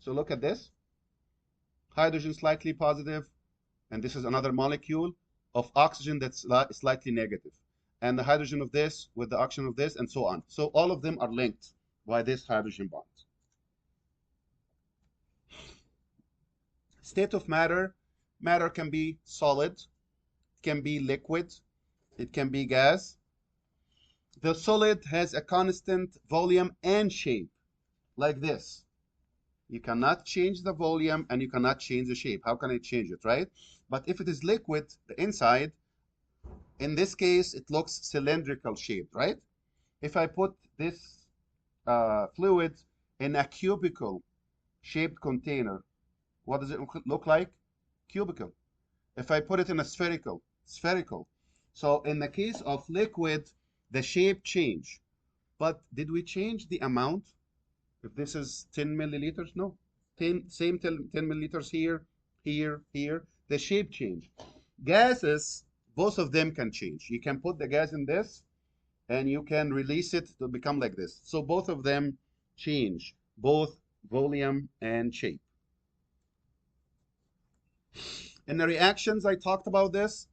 So look at this. Hydrogen slightly positive, and this is another molecule of oxygen that's slightly negative. And the hydrogen of this with the oxygen of this, and so on. So all of them are linked by this hydrogen bond. State of matter. Matter can be solid, can be liquid, it can be gas. The solid has a constant volume and shape, like this. You cannot change the volume and you cannot change the shape. How can I change it, right? But if it is liquid, the inside, in this case, it looks cylindrical shaped, right? If I put this fluid in a cubical shaped container, what does it look like? Cubical. If I put it in a spherical, spherical. So in the case of liquid, the shape change. But did we change the amount? If this is 10 milliliters, no. 10 milliliters here, here, here. The shape change. Gases, both of them can change. You can put the gas in this and you can release it to become like this. So both of them change, both volume and shape. In the reactions, I talked about this.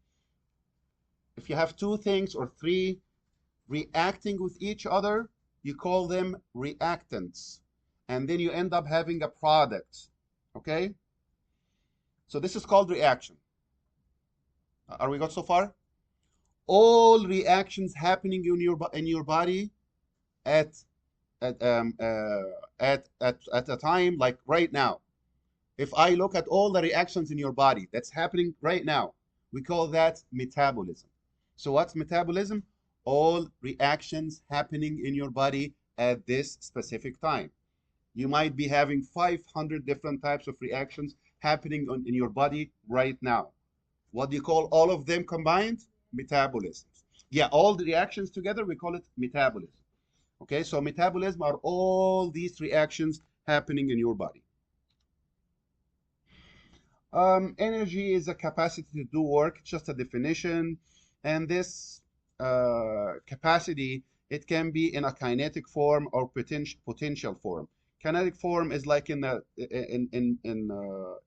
If you have two things or three reacting with each other, you call them reactants. And then you end up having a product. Okay? So this is called reaction. Are we got so far? All reactions happening in your body at at a time like right now. If I look at all the reactions in your body that's happening right now, we call that metabolism. So what's metabolism? All reactions happening in your body at this specific time. You might be having 500 different types of reactions happening in your body right now. What do you call all of them combined? Metabolism. Yeah, all the reactions together, we call it metabolism. Okay, so metabolism are all these reactions happening in your body. Energy is a capacity to do work, just a definition. And this capacity, it can be in a kinetic form or potential form. Kinetic form is like in the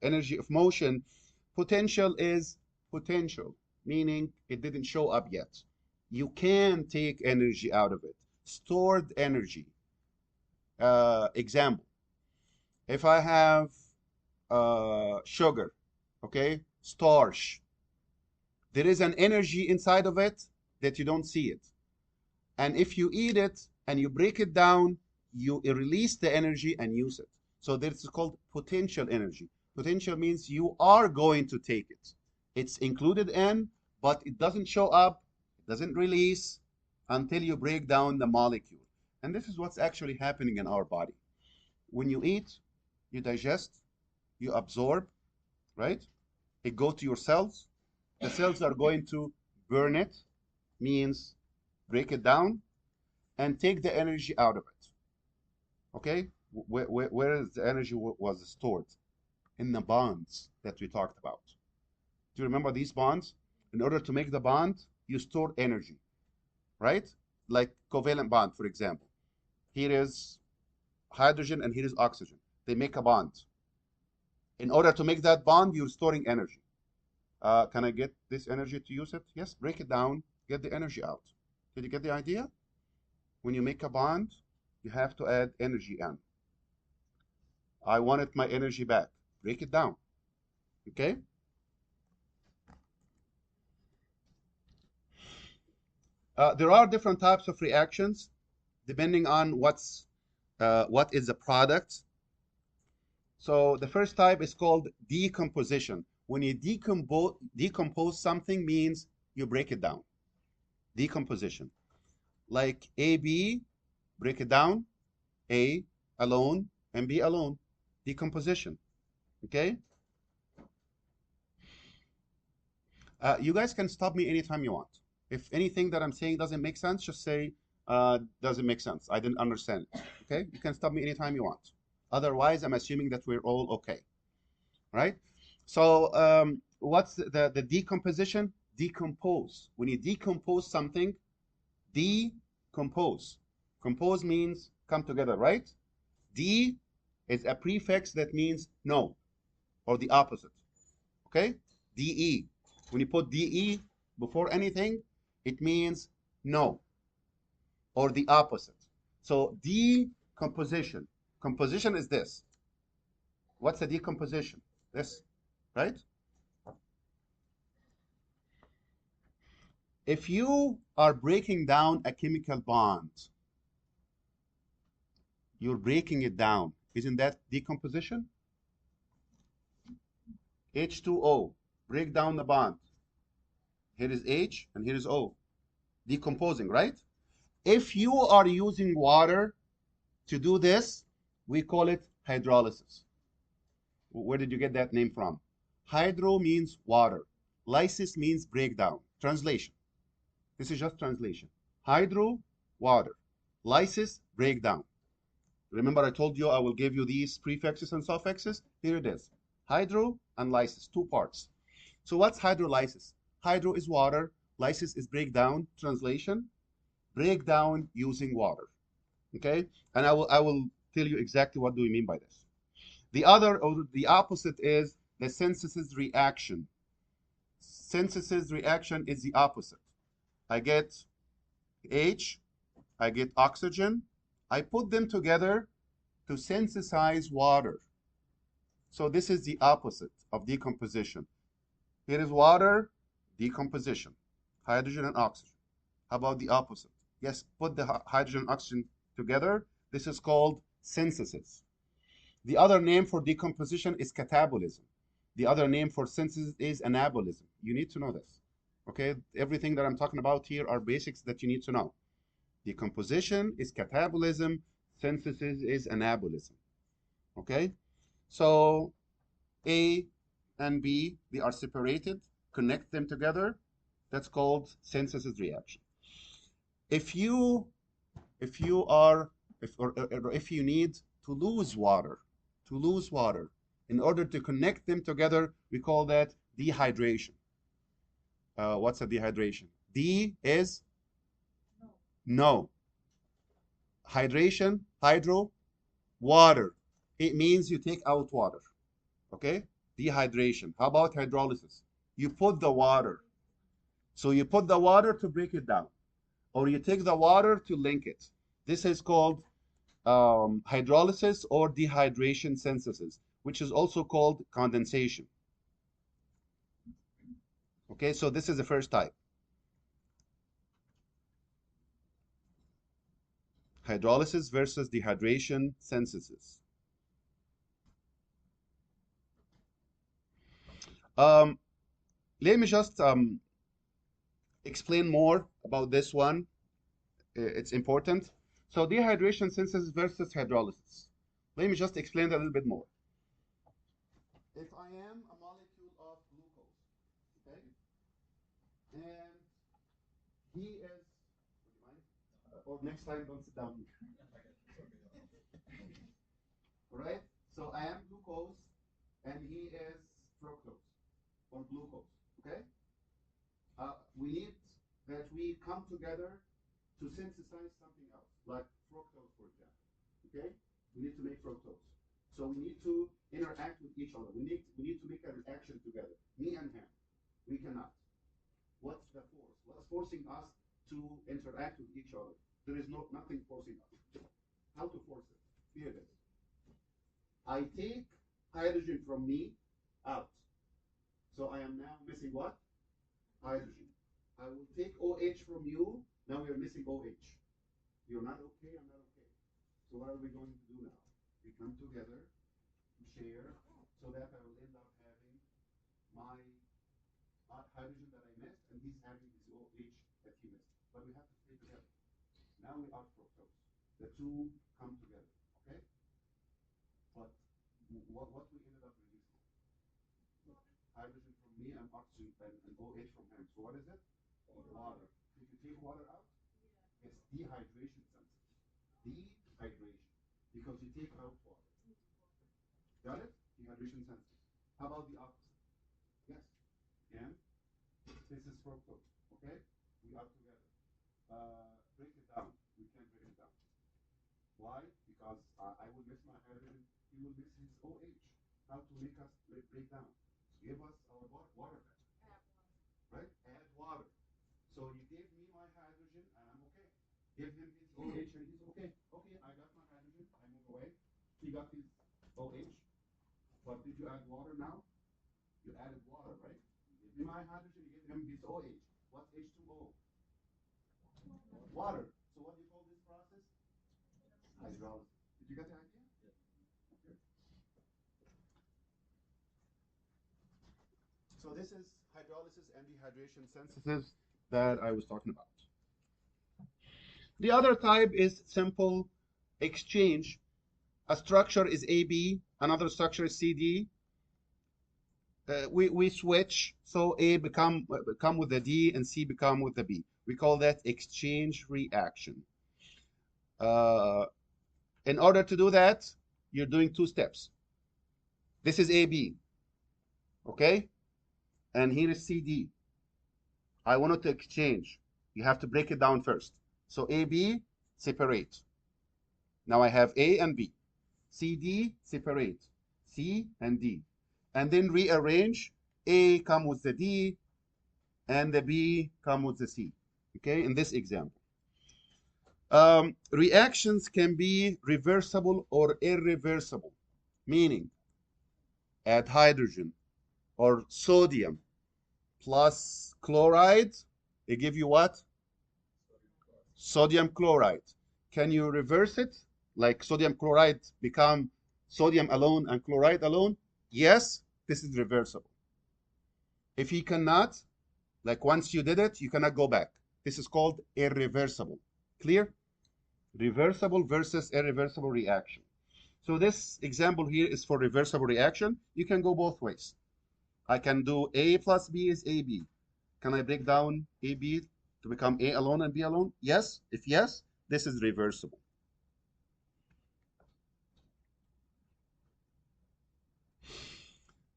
energy of motion. Potential is potential, meaning it didn't show up yet. You can take energy out of it. Stored energy. Example, if I have sugar, okay, starch, there is an energy inside of it that you don't see it. And if you eat it and you break it down, you release the energy and use it. So this is called potential energy. Potential means you are going to take it. It's included in, but it doesn't show up, it doesn't release until you break down the molecule. And this is what's actually happening in our body. When you eat, you digest, you absorb, right? It goes to your cells. The cells are going to burn it, means break it down, and take the energy out of it. Okay? Where is the energy was stored? In the bonds that we talked about. Do you remember these bonds? In order to make the bond, you store energy, right? Like covalent bond, for example. Here is hydrogen and here is oxygen. They make a bond. In order to make that bond, you're storing energy. Can I get this energy to use it? Yes, break it down, get the energy out. Did you get the idea? When you make a bond, you have to add energy in. I wanted my energy back. Break it down. Okay? There are different types of reactions depending on what is the product. So the first type is called decomposition. When you decompose something means you break it down. Decomposition. Like AB, break it down, A alone and B alone. Decomposition. Okay? You guys can stop me anytime you want. If anything that I'm saying doesn't make sense, just say, doesn't make sense. I didn't understand it. Okay? You can stop me anytime you want. Otherwise, I'm assuming that we're all okay. Right? So what's the decomposition? Decompose. When you decompose something, decompose. Compose means come together, right? De is a prefix that means no, or the opposite. Okay? De. When you put de before anything, it means no, or the opposite. So decomposition. Composition is this. What's a decomposition? This, right? If you are breaking down a chemical bond, you're breaking it down. Isn't that decomposition? H2O, break down the bond. Here is H and here is O. Decomposing, right? If you are using water to do this, we call it hydrolysis. Where did you get that name from? Hydro means water. Lysis means breakdown. Translation. This is just translation. Hydro, water. Lysis, breakdown. Remember I told you I will give you these prefixes and suffixes? Here it is. Hydro and lysis, two parts. So what's hydrolysis? Hydro is water, lysis is breakdown. Translation, breakdown using water. Okay? And I will tell you exactly what do we mean by this. The other, or the opposite, is the synthesis reaction. Synthesis reaction is the opposite. I get H, I get oxygen, I put them together to synthesize water. So this is the opposite of decomposition. Here is water, decomposition, hydrogen and oxygen. How about the opposite? Yes, put the hydrogen and oxygen together. This is called synthesis. The other name for decomposition is catabolism. The other name for synthesis is anabolism. You need to know this. Okay, everything that I'm talking about here are basics that you need to know. Decomposition is catabolism, synthesis is anabolism. Okay, so A and B, they are separated, connect them together. That's called synthesis reaction. If you are if you need to lose water, in order to connect them together, we call that dehydration. What's a dehydration? D is no. Hydration, hydro, water. It means you take out water. Okay? Dehydration. How about hydrolysis? You put the water. So you put the water to break it down, or you take the water to link it. This is called hydrolysis or dehydration synthesis, which is also called condensation. Okay, so this is the first type. Hydrolysis versus dehydration synthesis. Let me just explain more about this one. It's important. So dehydration synthesis versus hydrolysis. Let me just explain that a little bit more. If I am a molecule of glucose, okay, and he is, would you mind? Or next time, don't sit down here. All right? So I am glucose, and he is fructose or glucose. Okay? We need that we come together to synthesize something else, like fructose, for example. Okay? We need to make fructose. So we need to interact with each other. We need to make a reaction together. Me and him. We cannot. What's the force? What's forcing us to interact with each other? There is nothing forcing us. How to force it? Here it is. I take hydrogen from me out. So I am now missing what? Hydrogen. I will take OH from you. Now we are missing OH. You're not okay, I'm not okay. So what are we going to do now? We come together, share, so that I will end up having my hydrogen that I missed, and he's having this OH that he missed. But we have to stay together. Now we are fructose. The two come together, okay? But what we ended up releasing? Hydrogen from me and oxygen and OH from him. So what is it? Water. If you take water out, it's dehydration synthesis. Dehydration. Because you take out water. Got it? Dehydration synthesis. How about the opposite? Yes. Again, this is fructose. Okay? We are together. Break it down. We can't break it down. Why? Because I will miss my hydrogen. He will miss his OH. How to make us break down? Give us our water back. Right? Add water. So you gave me my hydrogen and I'm okay. Give him his OH and he's okay. Okay, I got my hydrogen. I move away. He got his OH. But did you add water now? You added water, right? You give me my hydrogen, you give him his OH. What's H2O? Water. So what do you call this process? Hydrolysis. Did you get the idea? Okay. So this is hydrolysis and dehydration synthesis that I was talking about. The other type is simple exchange. A structure is AB, another structure is CD. We switch, so A become with the D and C become with the B. We call that exchange reaction. Uh, In order to do that, you're doing two steps. This is AB, okay? And here is CD. I wanted to exchange. You have to break it down first. So AB, separate. Now I have A and B. CD, separate. C and D. And then rearrange. A come with the D, and the B come with the C. Okay, in this example. Reactions can be reversible or irreversible, meaning add hydrogen or sodium plus chloride, they give you what? Sodium chloride. Can you reverse it? Like sodium chloride become sodium alone and chloride alone? Yes, this is reversible. If you cannot, like once you did it, you cannot go back. This is called irreversible. Clear? Reversible versus irreversible reaction. So this example here is for reversible reaction. You can go both ways. I can do A plus B is AB. Can I break down AB to become A alone and B alone? Yes. If yes, this is reversible.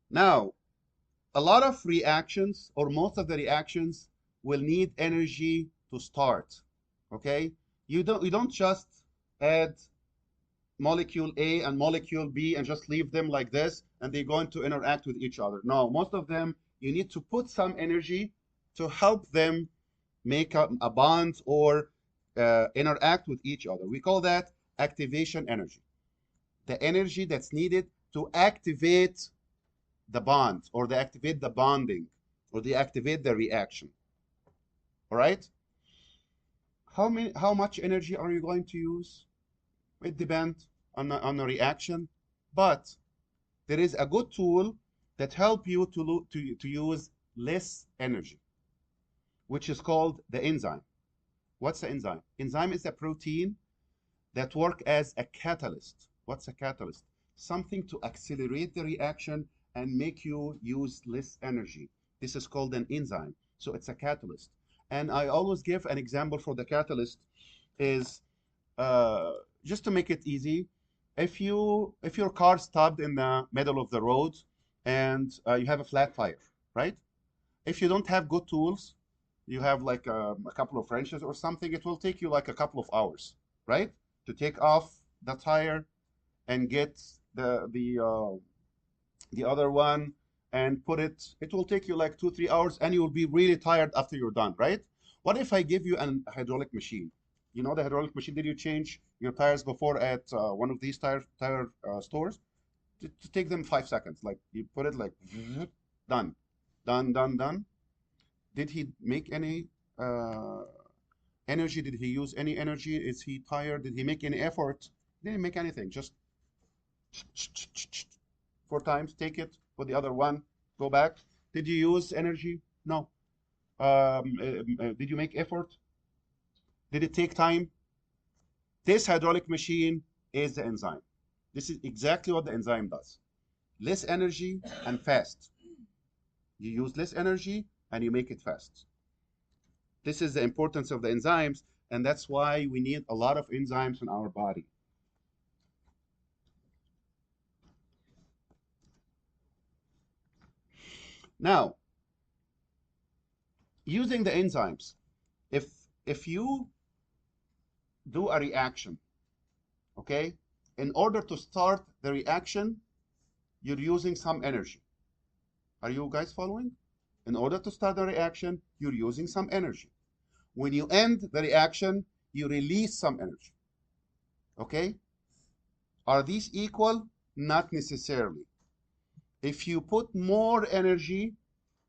Now, a lot of reactions, or most of the reactions, will need energy to start. Okay? You don't just add molecule A and molecule B and just leave them like this and they're going to interact with each other. No, most of them, you need to put some energy to help them make a bond or interact with each other. We call that activation energy. The energy that's needed to activate the bond or to activate the bonding or to activate the reaction. All right? How much energy are you going to use? It depends on the reaction, but there is a good tool that help you to use less energy, which is called the enzyme. What's the enzyme? Enzyme is a protein that work as a catalyst. What's a catalyst? Something to accelerate the reaction and make you use less energy. This is called an enzyme. So it's a catalyst. And I always give an example for the catalyst is just to make it easy. If your car stopped in the middle of the road and you have a flat tire, right? If you don't have good tools, you have like a couple of wrenches or something, it will take you like a couple of hours, right? To take off the tire and get the other one and put it. It will take you like 2-3 hours and you will be really tired after you're done, right? What if I give you a hydraulic machine? You know the hydraulic machine, did you change your tires before at one of these tire stores? To take them 5 seconds. Like you put it like done, done, done, done. Did he make any energy? Did he use any energy? Is he tired? Did he make any effort? Didn't make anything. Just 4 times. Take it for the other one. Go back. Did you use energy? No. Did you make effort? Did it take time? This hydraulic machine is the enzyme. This is exactly what the enzyme does. Less energy and fast. You use less energy and you make it fast. This is the importance of the enzymes, and that's why we need a lot of enzymes in our body. Now, using the enzymes, if you do a reaction, okay, in order to start the reaction, you're using some energy. Are you guys following? In order to start the reaction, you're using some energy. When you end the reaction, you release some energy. Okay? Are these equal? Not necessarily. If you put more energy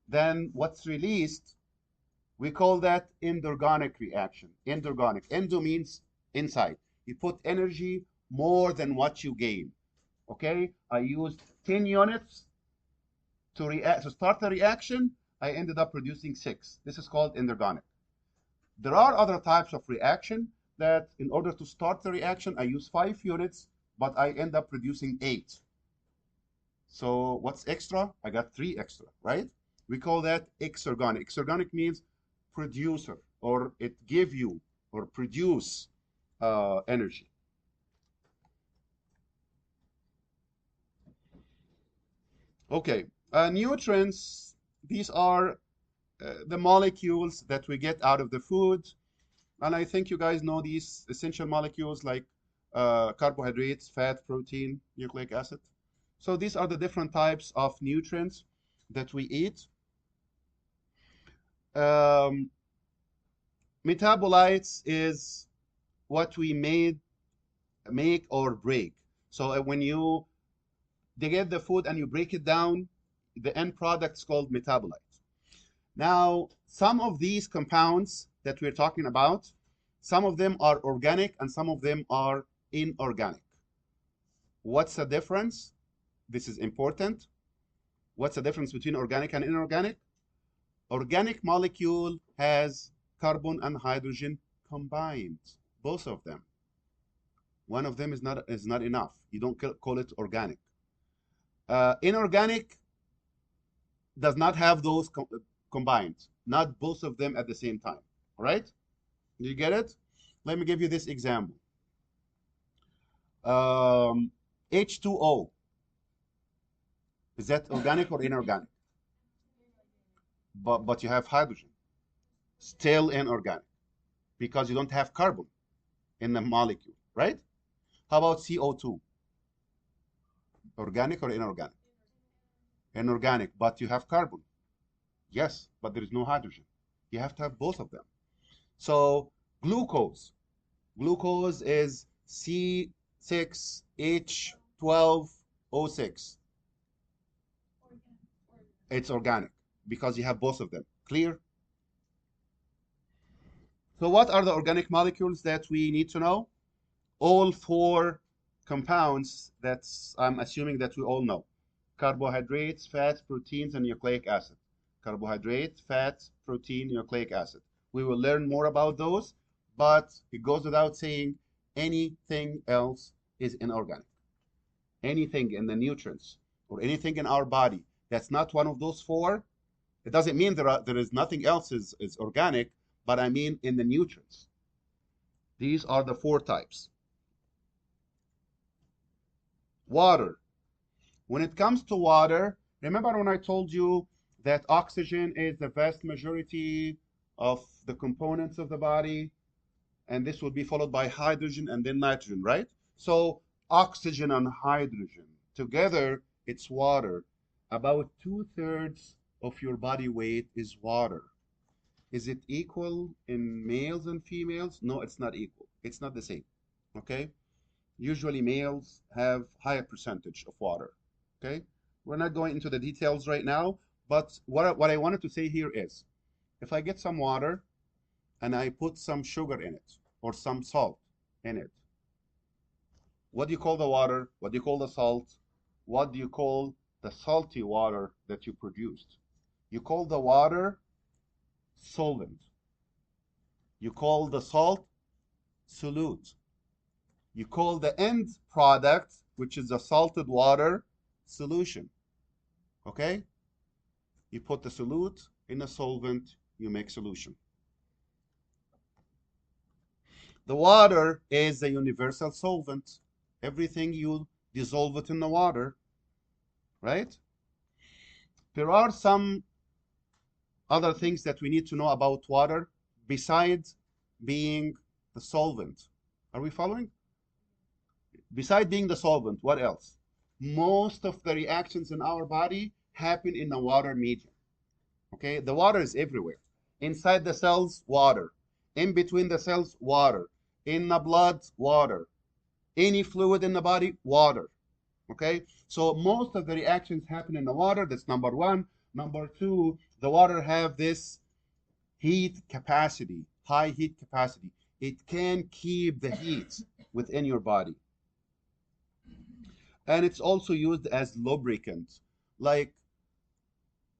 than what's released, we call that endergonic reaction. Endergonic. Endo means inside. You put energy more than what you gain. Okay? I used 10 units to start the reaction. I ended up producing 6. This is called endergonic. There are other types of reaction that in order to start the reaction, I use 5 units, but I end up producing 8. So what's extra? I got 3 extra, right? We call that exergonic. Exergonic means producer, or it give you or produce energy. Okay, nutrients, these are the molecules that we get out of the food. And I think you guys know these essential molecules like carbohydrates, fat, protein, nucleic acid. So these are the different types of nutrients that we eat. Um, Metabolites is what we make or break. So when you get the food and you break it down, the end product is called metabolites. Now, some of these compounds that we're talking about, some of them are organic and some of them are inorganic. What's the difference? This is important. What's the difference between organic and inorganic? Organic molecule has carbon and hydrogen combined, both of them. One of them is not enough. You don't call it organic. Inorganic does not have those combined, not both of them at the same time. All right? You get it? Let me give you this example. H2O, is that organic or inorganic? But you have hydrogen, still inorganic because you don't have carbon in the molecule, right? How about CO2? Organic or inorganic? Inorganic, but you have carbon. Yes, but there is no hydrogen. You have to have both of them. So glucose. Glucose is C6H12O6. It's organic because you have both of them. Clear? So what are the organic molecules that we need to know? All four compounds that I'm assuming that we all know. Carbohydrates, fats, proteins, and nucleic acid. Carbohydrate, fat, protein, nucleic acid. We will learn more about those, but it goes without saying anything else is inorganic. Anything in the nutrients or anything in our body that's not one of those four, it doesn't mean there is nothing else is organic, but I mean in the nutrients. These are the four types. Water. When it comes to water, remember when I told you that oxygen is the vast majority of the components of the body, and this will be followed by hydrogen and then nitrogen, right? So oxygen and hydrogen together, it's water. About 2/3 of your body weight is water. Is it equal in males and females? No, it's not equal. It's not the same. Okay? Usually males have higher percentage of water. Okay? We're not going into the details right now, but what I wanted to say here is if I get some water and I put some sugar in it or some salt in it, what do you call the water? What do you call the salt? What do you call the salty water that you produced? You call the water solvent. You call the salt solute. You call the end product, which is the salted water, solution. Okay? You put the solute in a solvent, you make solution. The water is a universal solvent. Everything you dissolve it in the water, right? There are some other things that we need to know about water besides being the solvent. Are we following? Besides being the solvent, what else? Most of the reactions in our body happen in the water medium. Okay, the water is everywhere. Inside the cells, water. In between the cells, water. In the blood, water. Any fluid in the body, water. Okay, so most of the reactions happen in the water. That's number one. Number two, the water have this heat capacity, high heat capacity. It can keep the heat within your body. And it's also used as lubricant, like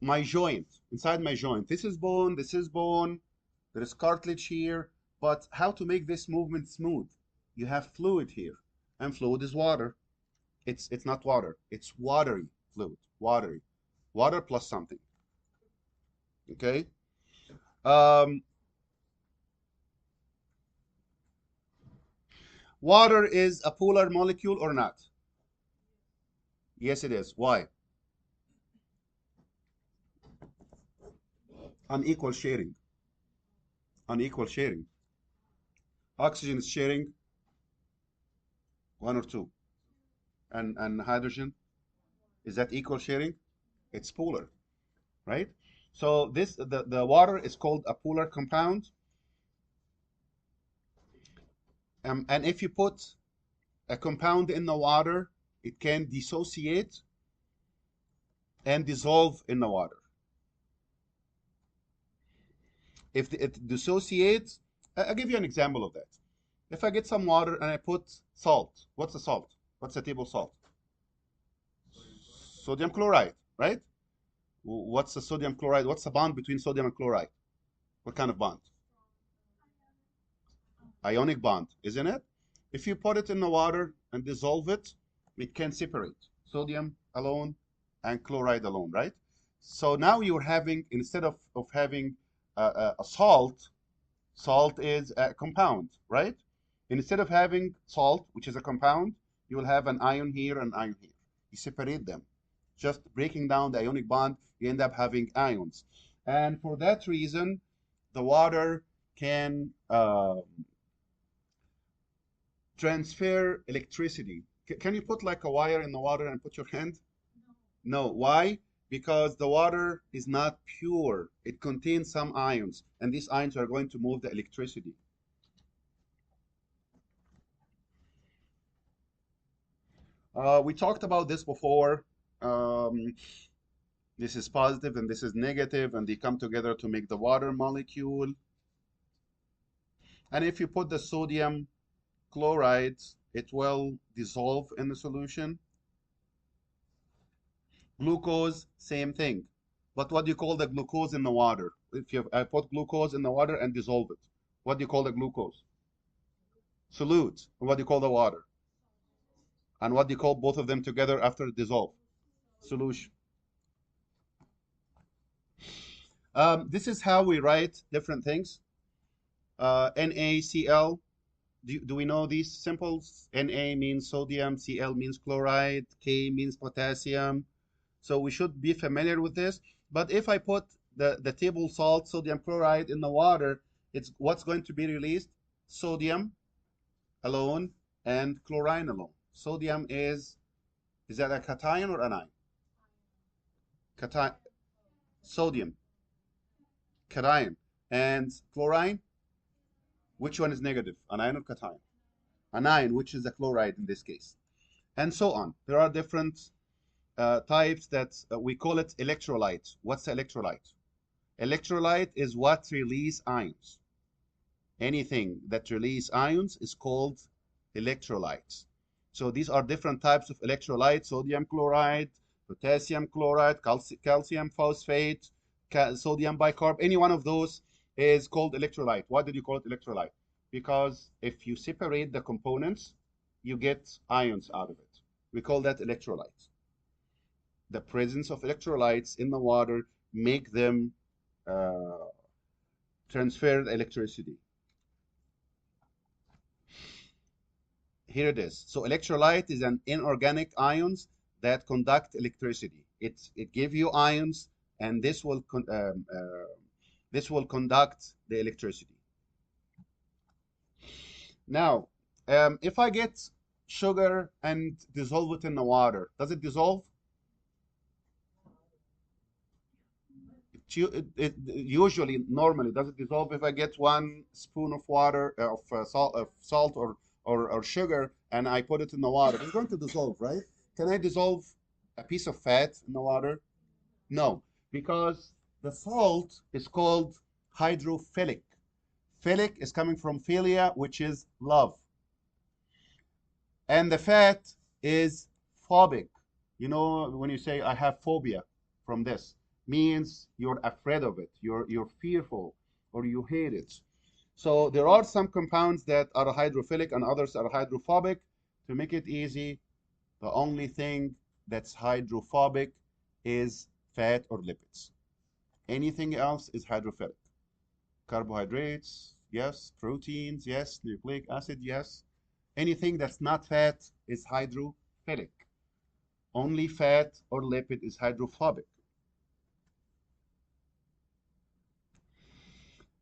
my joint, inside my joint. This is bone, there is cartilage here, but how to make this movement smooth? You have fluid here, and fluid is water. It's not water, it's watery fluid, watery. Water plus something, okay? Um, Water is a polar molecule or not? Yes, it is. Why? Unequal sharing. Unequal sharing. Oxygen is sharing one or two. And hydrogen, is that equal sharing? It's polar, right? So the water is called a polar compound. And if you put a compound in the water, it can dissociate and dissolve in the water. If it dissociates, I'll give you an example of that. If I get some water and I put salt, what's the salt? What's the table salt? Sodium chloride, right? What's the sodium chloride? What's the bond between sodium and chloride? What kind of bond? Ionic bond, isn't it? If you put it in the water and dissolve it, it can separate sodium alone and chloride alone, right? So now you're having, instead of having a salt, salt is a compound, right? Instead of having salt, which is a compound, you will have an ion here and ion here. You separate them. Just breaking down the ionic bond, you end up having ions. And for that reason, the water can transfer electricity. Can you put like a wire in the water and put your hand? No. Why? Because the water is not pure. It contains some ions, and these ions are going to move the electricity. We talked about this before. Um, this is positive and this is negative, and they come together to make the water molecule. And if you put the sodium chloride, it will dissolve in the solution. Glucose, same thing. But what do you call the glucose in the water? If I put glucose in the water and dissolve it, what do you call the glucose? Solute. And what do you call the water? And what do you call both of them together after it dissolve? Solution. This is how we write different things. NaCl. Do we know these symbols? Na means sodium, Cl means chloride, K means potassium. So we should be familiar with this. But if I put the table salt, sodium chloride in the water, it's what's going to be released? Sodium alone and chlorine alone. Sodium is that a cation or anion? Cation. Sodium, cation. And chlorine, which one is negative? Anion or cation? Anion, which is a chloride in this case. And so on. There are different types that we call it electrolyte. What's electrolyte? Electrolyte is what release ions. Anything that release ions is called electrolytes. So these are different types of electrolytes: sodium chloride, potassium chloride, calcium phosphate, sodium bicarb. Any one of those is called electrolyte. Why did you call it electrolyte? Because if you separate the components, you get ions out of it. We call that electrolyte. The presence of electrolytes in the water make them transfer the electricity. Here it is. So electrolyte is an inorganic ions that conduct electricity. It gives you ions, and this will conduct the electricity. Now, if I get sugar and dissolve it in the water, does it dissolve? Usually, normally, does it dissolve? If I get 1 spoon of water, salt or sugar, and I put it in the water, it's going to dissolve, right? Can I dissolve a piece of fat in the water? No, because the salt is called hydrophilic. Philic is coming from philia, which is love. And the fat is phobic. You know, when you say, I have phobia from this, means you're afraid of it, you're fearful, or you hate it. So there are some compounds that are hydrophilic and others are hydrophobic. To make it easy, the only thing that's hydrophobic is fat or lipids. Anything else is hydrophilic. Carbohydrates, yes. Proteins, yes. Nucleic acid, yes. Anything that's not fat is hydrophilic. Only fat or lipid is hydrophobic.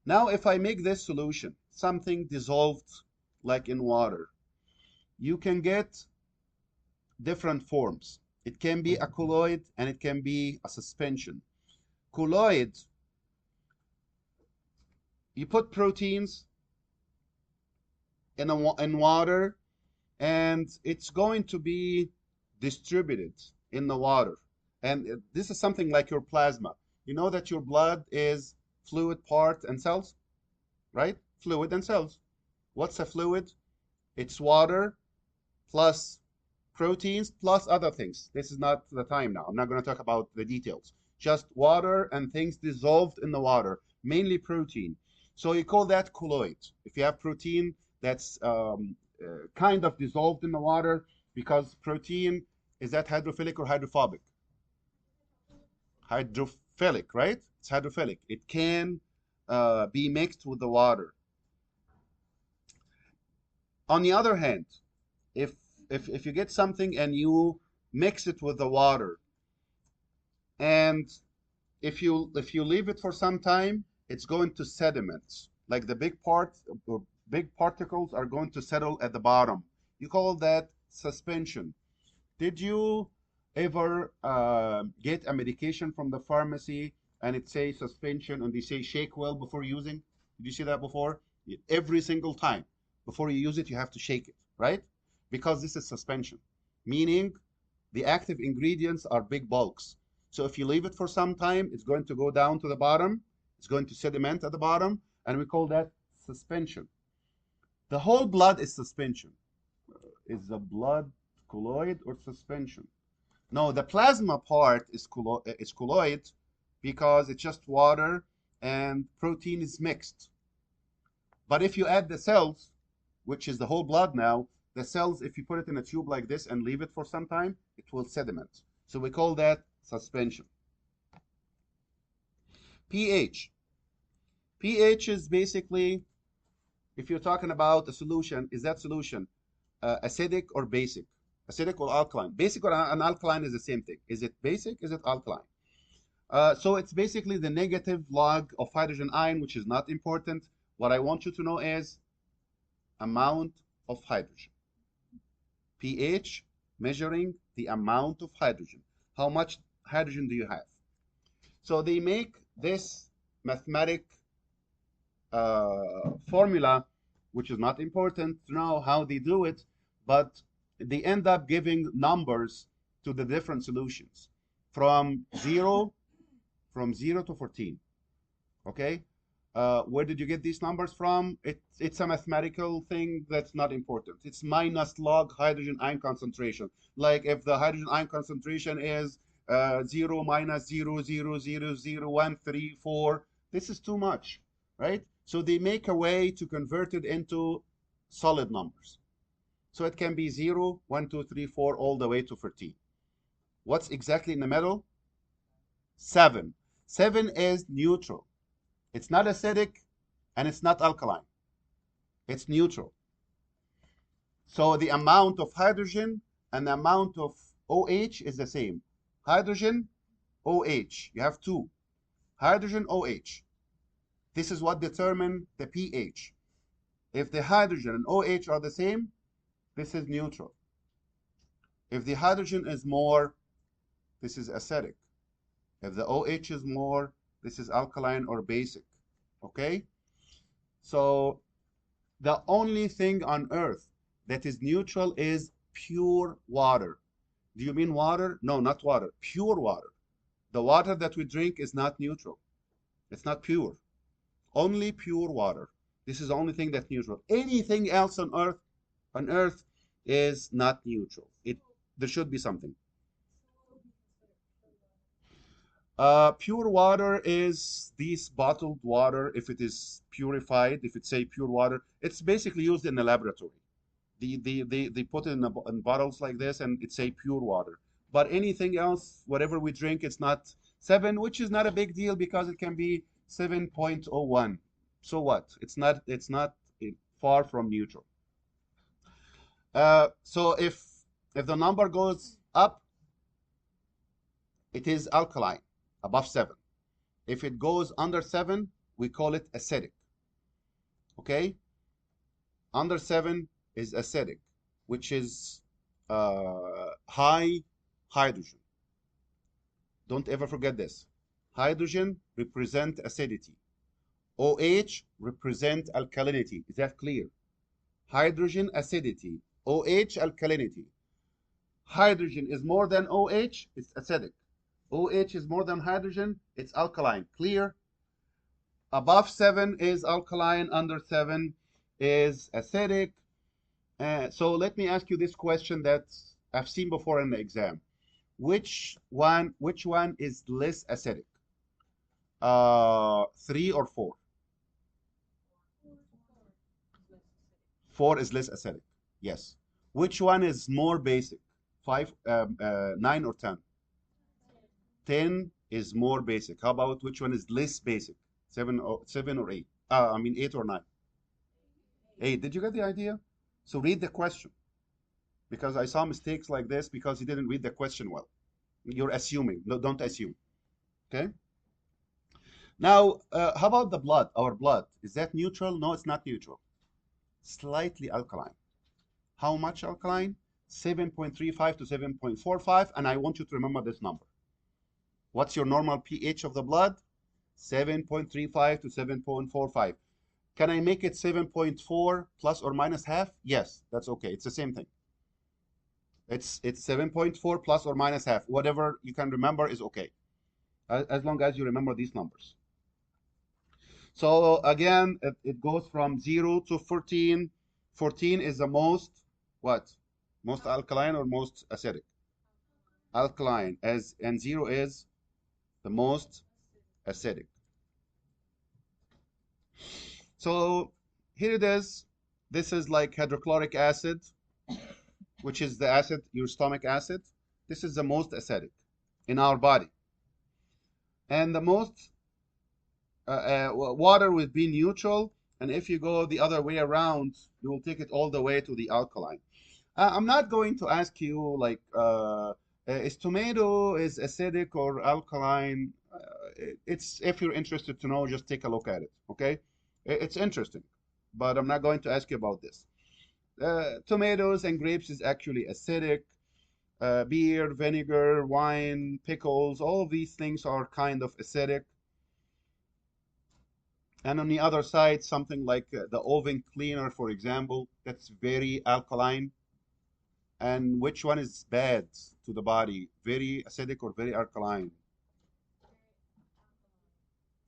Now, if I make this solution something dissolved like in water, you can get different forms. It can be a colloid and it can be a suspension. Colloid, you put proteins in water and it's going to be distributed in the water. And this is something like your plasma. You know that your blood is fluid part and cells, right? Fluid and cells. What's a fluid? It's water plus proteins plus other things. This is not the time now. I'm not going to talk about the details. Just water and things dissolved in the water, mainly protein. So you call that colloid. If you have protein that's kind of dissolved in the water, because protein is that hydrophilic or hydrophobic? Hydrophilic, right? It's hydrophilic. It can be mixed with the water. On the other hand, if if you get something and you mix it with the water, and if you leave it for some time, it's going to sediment. Like the big parts or big particles are going to settle at the bottom. You call that suspension. Did you ever get a medication from the pharmacy and it says suspension and they say shake well before using? Did you see that before? Every single time before you use it, you have to shake it, right? Because this is suspension, meaning the active ingredients are big bulks. So if you leave it for some time, it's going to go down to the bottom. It's going to sediment at the bottom, and we call that suspension. The whole blood is suspension. Is the blood colloid or suspension? No, the plasma part is colloid because it's just water and protein is mixed. But if you add the cells, which is the whole blood now, the cells, if you put it in a tube like this and leave it for some time, it will sediment. So we call that suspension. pH. pH is basically, if you're talking about a solution, is that solution acidic or basic? Acidic or alkaline? Basic or an alkaline is the same thing. Is it basic? Is it alkaline? So it's basically the negative log of hydrogen ion, which is not important. What I want you to know is amount of hydrogen. pH, measuring the amount of hydrogen. How much hydrogen do you have? So they make this mathematic formula, which is not important to know how they do it, but they end up giving numbers to the different solutions from 0 to 14. Okay? Where did you get these numbers from? It's a mathematical thing that's not important. It's minus log hydrogen ion concentration. Like if the hydrogen ion concentration is 0 minus 0, 0, 0, 0, 1, 3, 4, this is too much, right? So they make a way to convert it into solid numbers. So it can be 0, 1, 2, 3, 4, all the way to 14. What's exactly in the middle? 7. 7 is neutral. It's not acidic and it's not alkaline. It's neutral. So the amount of hydrogen and the amount of OH is the same. Hydrogen, OH. You have 2. Hydrogen, OH. This is what determines the pH. If the hydrogen and OH are the same, this is neutral. If the hydrogen is more, this is acidic. If the OH is more, this is alkaline or basic. Okay? So the only thing on earth that is neutral is pure water. Do you mean water? No, not water. Pure water. The water that we drink is not neutral. It's not pure. Only pure water. This is the only thing that's neutral. Anything else on earth is not neutral. There should be something. Pure water is this bottled water. If it is purified, if it's a pure water, it's basically used in the laboratory. They put it in bottles like this, and it's a pure water. But anything else, whatever we drink, it's not 7, which is not a big deal because it can be 7.01. So what? It's not far from neutral. So if the number goes up, it is alkaline, above 7. If it goes under 7, we call it acidic. Okay? Under 7 is acidic, which is high hydrogen. Don't ever forget this. Hydrogen represent acidity. OH represent alkalinity. Is that clear? Hydrogen acidity, OH alkalinity. Hydrogen is more than OH, it's acidic. OH is more than hydrogen, it's alkaline. Clear? Above 7 is alkaline, under 7 is acidic. So let me ask you this question that I've seen before in the exam. Which one is less acidic? 3 or 4? 4 is less acidic. Yes. Which one is more basic? 9 or 10? 10 is more basic. How about which one is less basic? 7 or 8? I mean 8 or 9? 8. Did you get the idea? So read the question, because I saw mistakes like this because you didn't read the question well. You're assuming. No, don't assume. Okay. Now, how about the blood? Our blood, is that neutral? No, it's not neutral. Slightly alkaline. How much alkaline? 7.35 to 7.45, and I want you to remember this number. What's your normal pH of the blood? 7.35 to 7.45. Can I make it 7.4 plus or minus half? Yes, that's okay. It's the same thing. It's 7.4 plus or minus half. Whatever you can remember is okay, as long as you remember these numbers. So again, it goes from 0 to 14. 14 is the most, what? Most alkaline or most acidic? Alkaline, and 0 is the most acidic. So here it is. This is like hydrochloric acid, which is the acid, your stomach acid. This is the most acidic in our body. And the most water will be neutral. And if you go the other way around, you will take it all the way to the alkaline. I'm not going to ask you like, is tomato is acidic or alkaline? It's, if you're interested to know, just take a look at it. Okay, it's interesting, but I'm not going to ask you about this. Tomatoes and grapes is actually acidic. Beer, vinegar, wine, pickles, all of these things are kind of acidic. And on the other side, something like the oven cleaner, for example, that's very alkaline. And which one is bad to the body? Very acidic or very alkaline?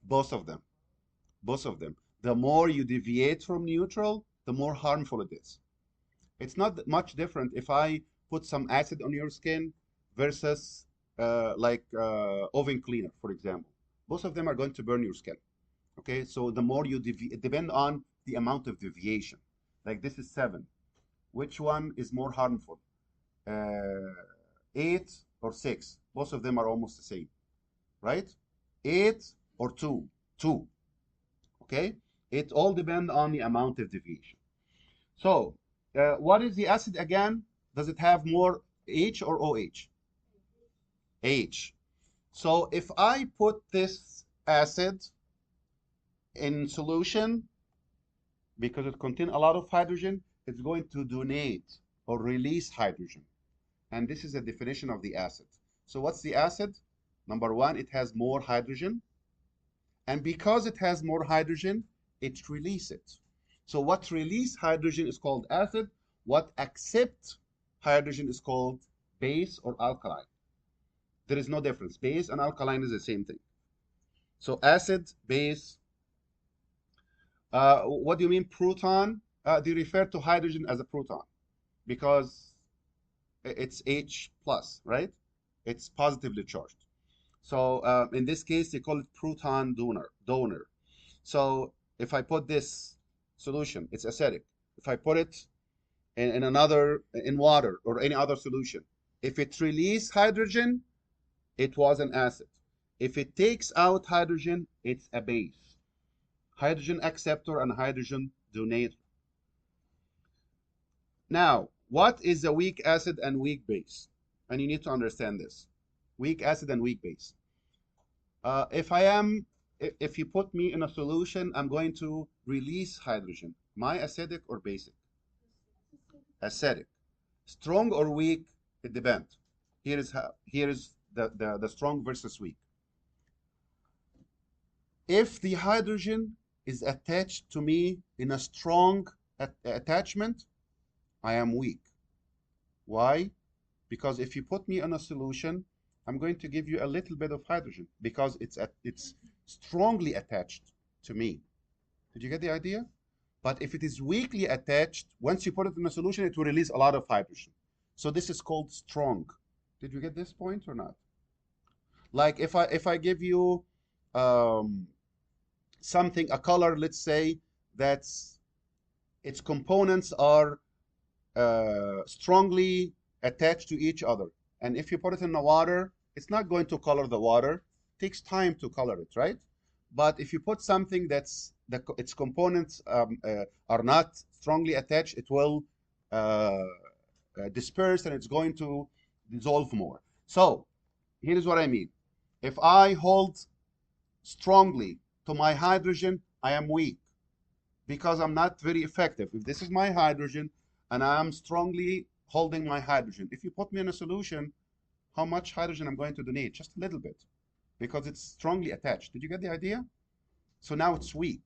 Both of them. Both of them. The more you deviate from neutral, the more harmful it is. It's not much different if I put some acid on your skin versus oven cleaner, for example. Both of them are going to burn your skin. Okay, so the more you it depends on the amount of deviation. Like this is 7. Which one is more harmful? 8 or 6? Both of them are almost the same, right? 8 or 2? 2. Okay, it all depends on the amount of deviation. So, what is the acid again? Does it have more H or OH? H. So if I put this acid in solution, because it contains a lot of hydrogen, it's going to donate or release hydrogen. And this is the definition of the acid. So what's the acid? Number 1, it has more hydrogen. And because it has more hydrogen, it releases it. So what release hydrogen is called acid. What accept hydrogen is called base or alkaline. There is no difference. Base and alkaline is the same thing. So acid, base. What do you mean proton? They refer to hydrogen as a proton because it's H plus, right? It's positively charged. So in this case, they call it proton donor. So if I put this solution, it's acidic. If I put it in water or any other solution, if it releases hydrogen, it was an acid. If it takes out hydrogen, it's a base. Hydrogen acceptor and hydrogen donator. Now, what is a weak acid and weak base? And you need to understand this. Weak acid and weak base. If I am if you put me in a solution, I'm going to release hydrogen. My acidic or basic? Acidic. Strong or weak? It depends. Here is the strong versus weak. If the hydrogen is attached to me in a strong attachment, I am weak. Why? Because if you put me in a solution, I'm going to give you a little bit of hydrogen because it's strongly attached to me. Did you get the idea? But if it is weakly attached, once you put it in a solution, it will release a lot of hydrogen. So this is called strong. Did you get this point or not? Like if I give you um, something, a color, let's say, that's its components are strongly attached to each other. And if you put it in the water, it's not going to color the water. It takes time to color it, right? But if you put something that's its components are not strongly attached, it will disperse and it's going to dissolve more. So here is what I mean. If I hold strongly to my hydrogen, I am weak because I'm not very effective. If this is my hydrogen and I'm strongly holding my hydrogen, if you put me in a solution, how much hydrogen I'm going to donate? Just a little bit because it's strongly attached. Did you get the idea? So now it's weak.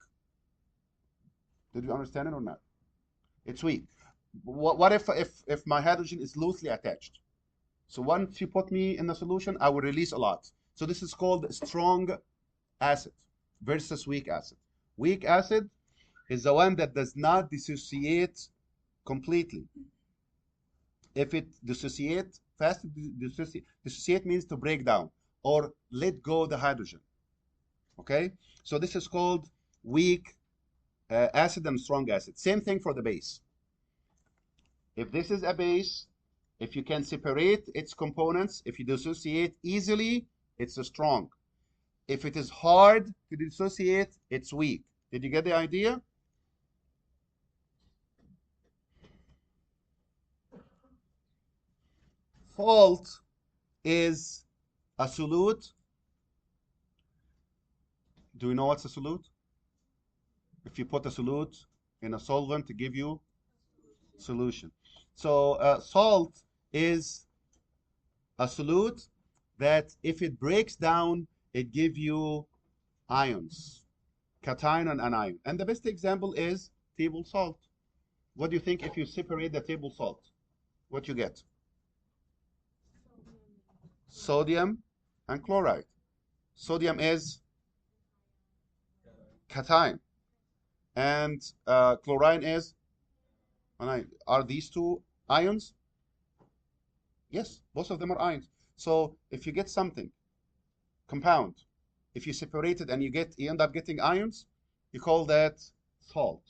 Did you understand it or not? It's weak. What if my hydrogen is loosely attached? So once you put me in the solution, I will release a lot. So this is called strong acid versus weak acid. Weak acid is the one that does not dissociate completely. If it dissociate fast, dissociate means to break down or let go the hydrogen. Okay, so this is called weak acid and strong acid. Same thing for the base. If this is a base, if you can separate its components, if you dissociate easily, it's a strong. If it is hard to dissociate, it's weak. Did you get the idea? Salt is a solute. Do you know what's a solute? If you put a solute in a solvent to give you solution. So salt is a solute that if it breaks down, it gives you ions, cation and anion. And the best example is table salt. What do you think if you separate the table salt? What you get? Sodium and chloride. Sodium is cation, and chlorine is anion. Are these two ions? Yes, both of them are ions. So if you get something compound, if you separate it and you end up getting ions, you call that salt.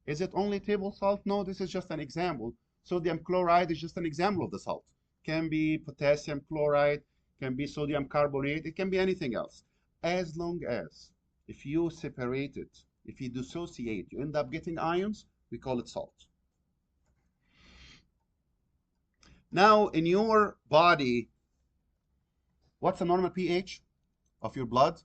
Is it only table salt? No, this is just an example. Sodium chloride is just an example of the salt. Can be potassium chloride, can be sodium carbonate, it can be anything else. As long as if you separate it, if you dissociate, you end up getting ions, we call it salt. Now, in your body, what's the normal pH of your blood?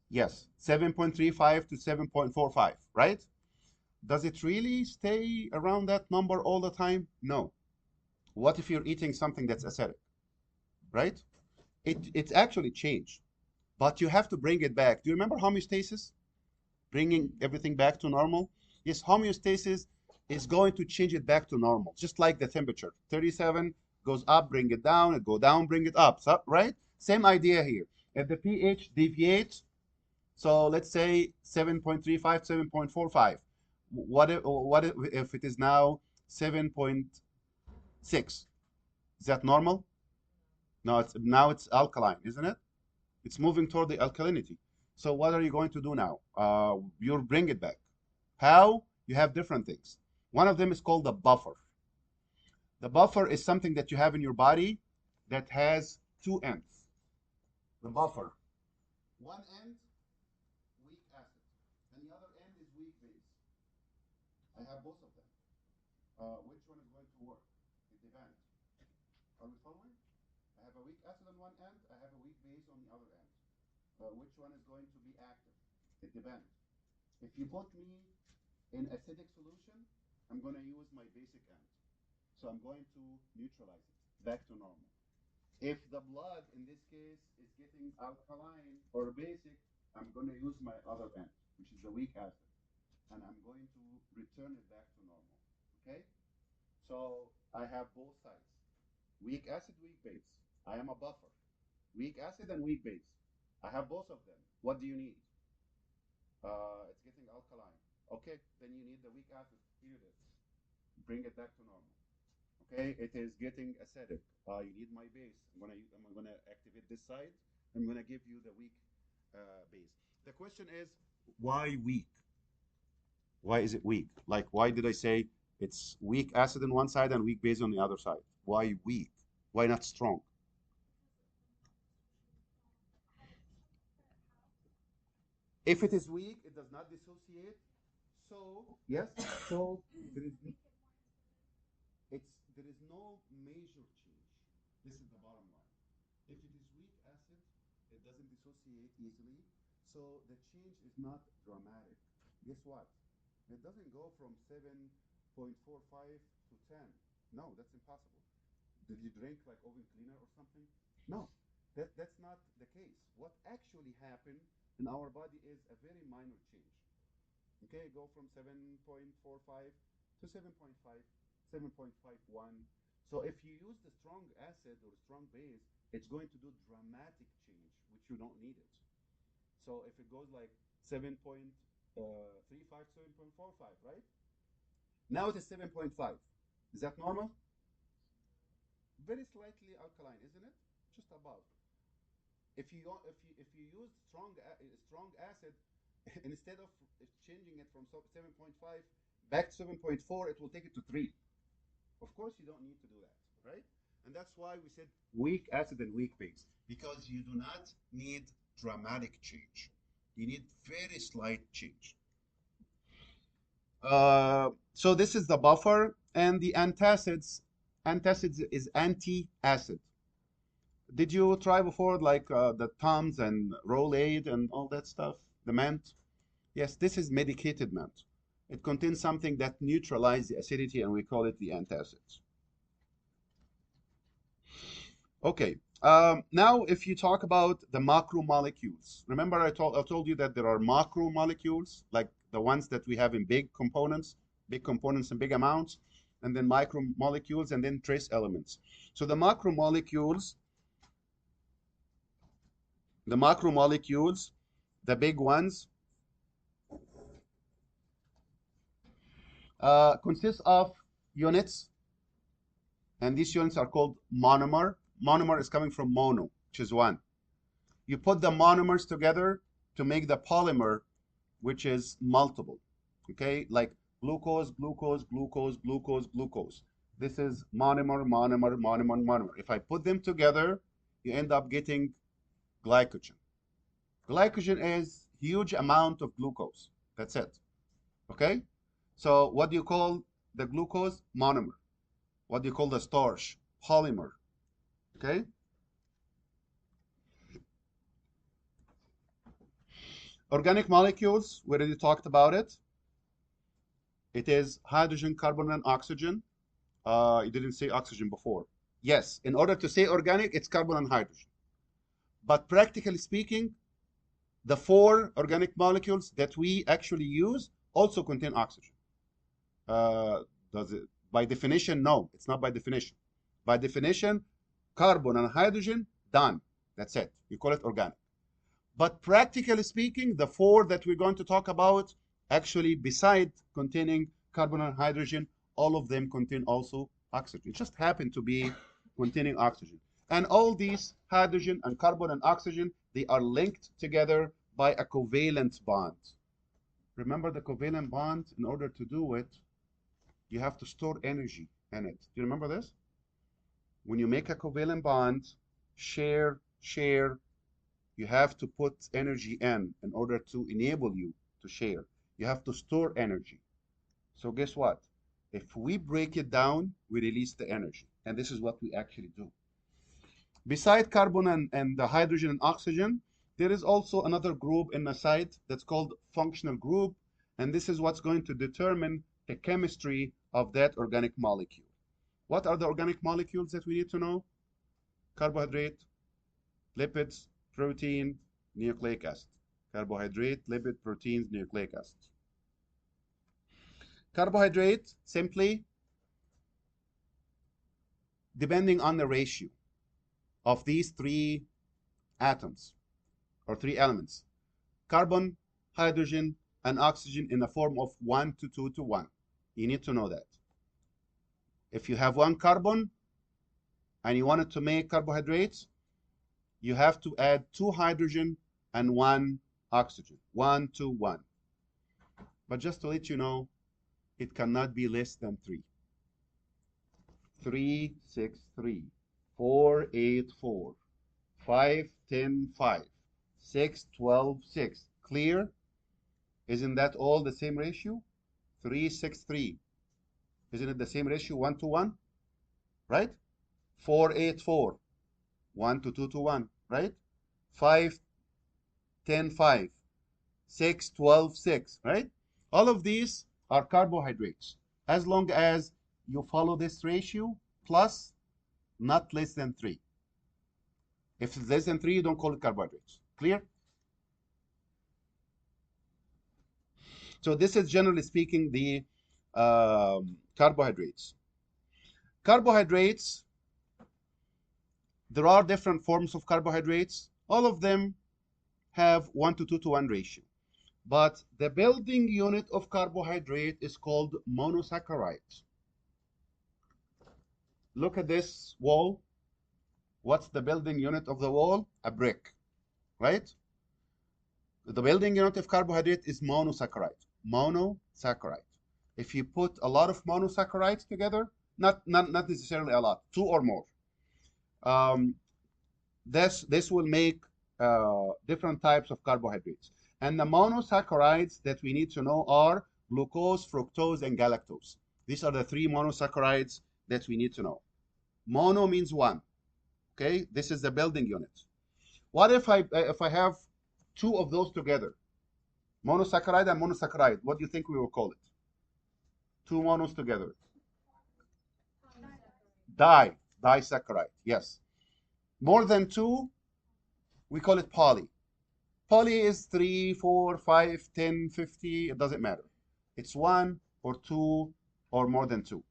Yes, 7.35 to 7.45, right? Does it really stay around that number all the time? No. What if you're eating something that's acidic, right? It's actually changed, but you have to bring it back. Do you remember homeostasis? Bringing everything back to normal? Yes, homeostasis is going to change it back to normal, just like the temperature. 37 goes up, bring it down, it go down, bring it up, so, right? Same idea here. If the pH deviates, so let's say 7.35, 7.45. What if it is now 7.6? Is that normal? No, it's alkaline, isn't it? It's moving toward the alkalinity. So what are you going to do now? You'll bring it back. How? You have different things. One of them is called the buffer. The buffer is something that you have in your body that has two ends. The buffer. One end, weak acid, and the other end is weak base. I have both of them. Which one is going to work? It depends. Are we following? I have a weak acid on one end, I have a weak other end. Which one is going to be active? It depends. If you put me in acidic solution, I'm going to use my basic end. So I'm going to neutralize it back to normal. If the blood, in this case, is getting alkaline or basic, I'm going to use my other end, which is the weak acid, and I'm going to return it back to normal. Okay? So I have both sides. Weak acid, weak base. I am a buffer. Weak acid and weak base. I have both of them. What do you need? It's getting alkaline. Okay, then you need the weak acid. Here it is. Bring it back to normal. Okay, it is getting acidic. You need my base. I'm gonna activate this side. I'm gonna give you the weak base. The question is, why weak? Why is it weak? Like, why did I say it's weak acid on one side and weak base on the other side? Why weak? Why not strong? If it is weak, it does not dissociate. So yes, so there is it's there is no major change. This is the bottom line. If it is weak acid, it doesn't dissociate easily. So the change is not dramatic. Guess what? It doesn't go from 7.45 to 10. No, that's impossible. Did you drink like oven cleaner or something? No, that's not the case. What actually happened in our body is a very minor change. Okay, go from 7.45 to 7.5, 7.51. So if you use the strong acid or strong base, it's going to do dramatic change, which you don't need it. So if it goes like 7.35, 7.45, right? Now it is 7.5. Is that normal? Very slightly alkaline, isn't it? Just above. If you use strong acid, instead of changing it from 7.5 back to 7.4, it will take it to 3. Of course, you don't need to do that, right? And that's why we said weak acid and weak base, because you do not need dramatic change. You need very slight change. So this is the buffer, and the antacids. Antacids is anti-acid. Did you try before, like the Tums and Rolade and all that stuff? The mint? Yes, this is medicated mint. It contains something that neutralizes the acidity, and we call it the antacids. Okay. Now, if you talk about the macromolecules, remember I told you that there are macromolecules, like the ones that we have in big components in big amounts, and then micromolecules, and then trace elements. So the macromolecules, the big ones, consist of units, and these units are called monomer. Monomer is coming from mono, which is one. You put the monomers together to make the polymer, which is multiple. Okay, like glucose, glucose, glucose, glucose, glucose. This is monomer, monomer, monomer, monomer. If I put them together, you end up getting glycogen. Glycogen is huge amount of glucose. That's it. Okay? So what do you call the glucose? Monomer. What do you call the starch? Polymer. Okay? Organic molecules, we already talked about it. It is hydrogen, carbon, and oxygen. You didn't say oxygen before. Yes, in order to say organic, it's carbon and hydrogen. But practically speaking, the 4 organic molecules that we actually use also contain oxygen. Does it? By definition, no, it's not by definition. By definition, carbon and hydrogen, done. That's it. You call it organic. But practically speaking, the 4 that we're going to talk about, actually, besides containing carbon and hydrogen, all of them contain also oxygen. It just happened to be containing oxygen. And all these hydrogen and carbon and oxygen, they are linked together by a covalent bond. Remember the covalent bond, in order to do it, you have to store energy in it. Do you remember this? When you make a covalent bond, share, you have to put energy in order to enable you to share. You have to store energy. So guess what? If we break it down, we release the energy. And this is what we actually do. Beside carbon and the hydrogen and oxygen, there is also another group in the site that's called functional group, and this is what's going to determine the chemistry of that organic molecule. What are the organic molecules that we need to know? Carbohydrate, lipids, protein, nucleic acid. Carbohydrate, lipid, proteins, nucleic acid. Carbohydrate, simply, depending on the ratio of these three atoms or three elements, carbon, hydrogen, and oxygen in the form of 1 to 2 to 1. You need to know that. If you have one carbon and you wanted to make carbohydrates, you have to add 2 hydrogen and 1 oxygen, 1 to 1. But just to let you know, it cannot be less than 3. 3, 6, 3, 4, 8, 4, 5, 10, 5, 6, 12, 6. Clear? Isn't that all the same ratio? 3, 6, 3. Isn't it the same ratio, 1 to 1? Right? 4, 8, 4. 1 to 2 to 1. Right? 5, 10, 5. 6, 12, 6. Right? All of these are carbohydrates. As long as you follow this ratio, plus not less than 3. If it's less than 3, you don't call it carbohydrates. Clear? So this is generally speaking the carbohydrates. Carbohydrates, there are different forms of carbohydrates. All of them have 1 to 2 to 1 ratio. But the building unit of carbohydrate is called monosaccharide. Look at this wall. What's the building unit of the wall? A brick, right? The building unit of carbohydrate is monosaccharide. Monosaccharide. If you put a lot of monosaccharides together, not necessarily a lot, 2 or more, this will make different types of carbohydrates. And the monosaccharides that we need to know are glucose, fructose, and galactose. These are the 3 monosaccharides that we need to know. Mono means 1. Okay, this is the building unit. What if I have 2 of those together? Monosaccharide and monosaccharide. What do you think we will call it? 2 monos together. Disaccharide. Yes. More than 2, we call it poly. Poly is 3, 4, 5, 10, 50. It doesn't matter. It's 1 or 2 or more than 2.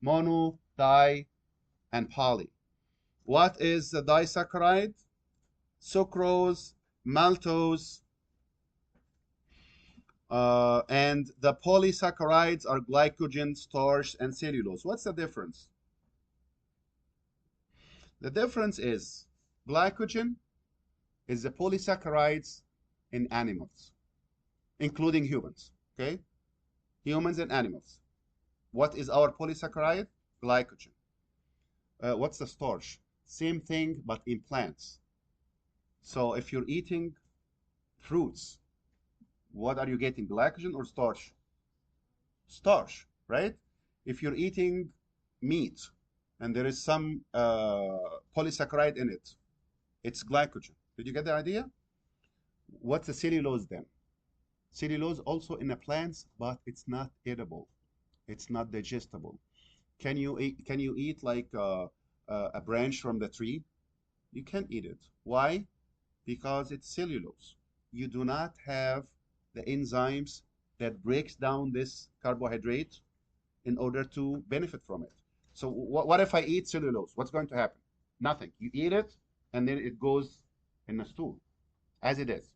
Mono, di, and poly. What is the disaccharide? Sucrose, maltose, and the polysaccharides are glycogen, starch, and cellulose. What's the difference? The difference is glycogen is the polysaccharides in animals, including humans, okay? Humans and animals. What is our polysaccharide? Glycogen. What's the starch? Same thing, but in plants. So if you're eating fruits, what are you getting, glycogen or starch? Starch, right? If you're eating meat and there is some polysaccharide in it, it's glycogen. Did you get the idea? What's the cellulose then? Cellulose also in the plants, but it's not edible. It's not digestible. Can you eat like a branch from the tree? You can't eat it. Why? Because it's cellulose. You do not have the enzymes that breaks down this carbohydrate in order to benefit from it. So what if I eat cellulose? What's going to happen? Nothing. You eat it, and then it goes in the stool, as it is.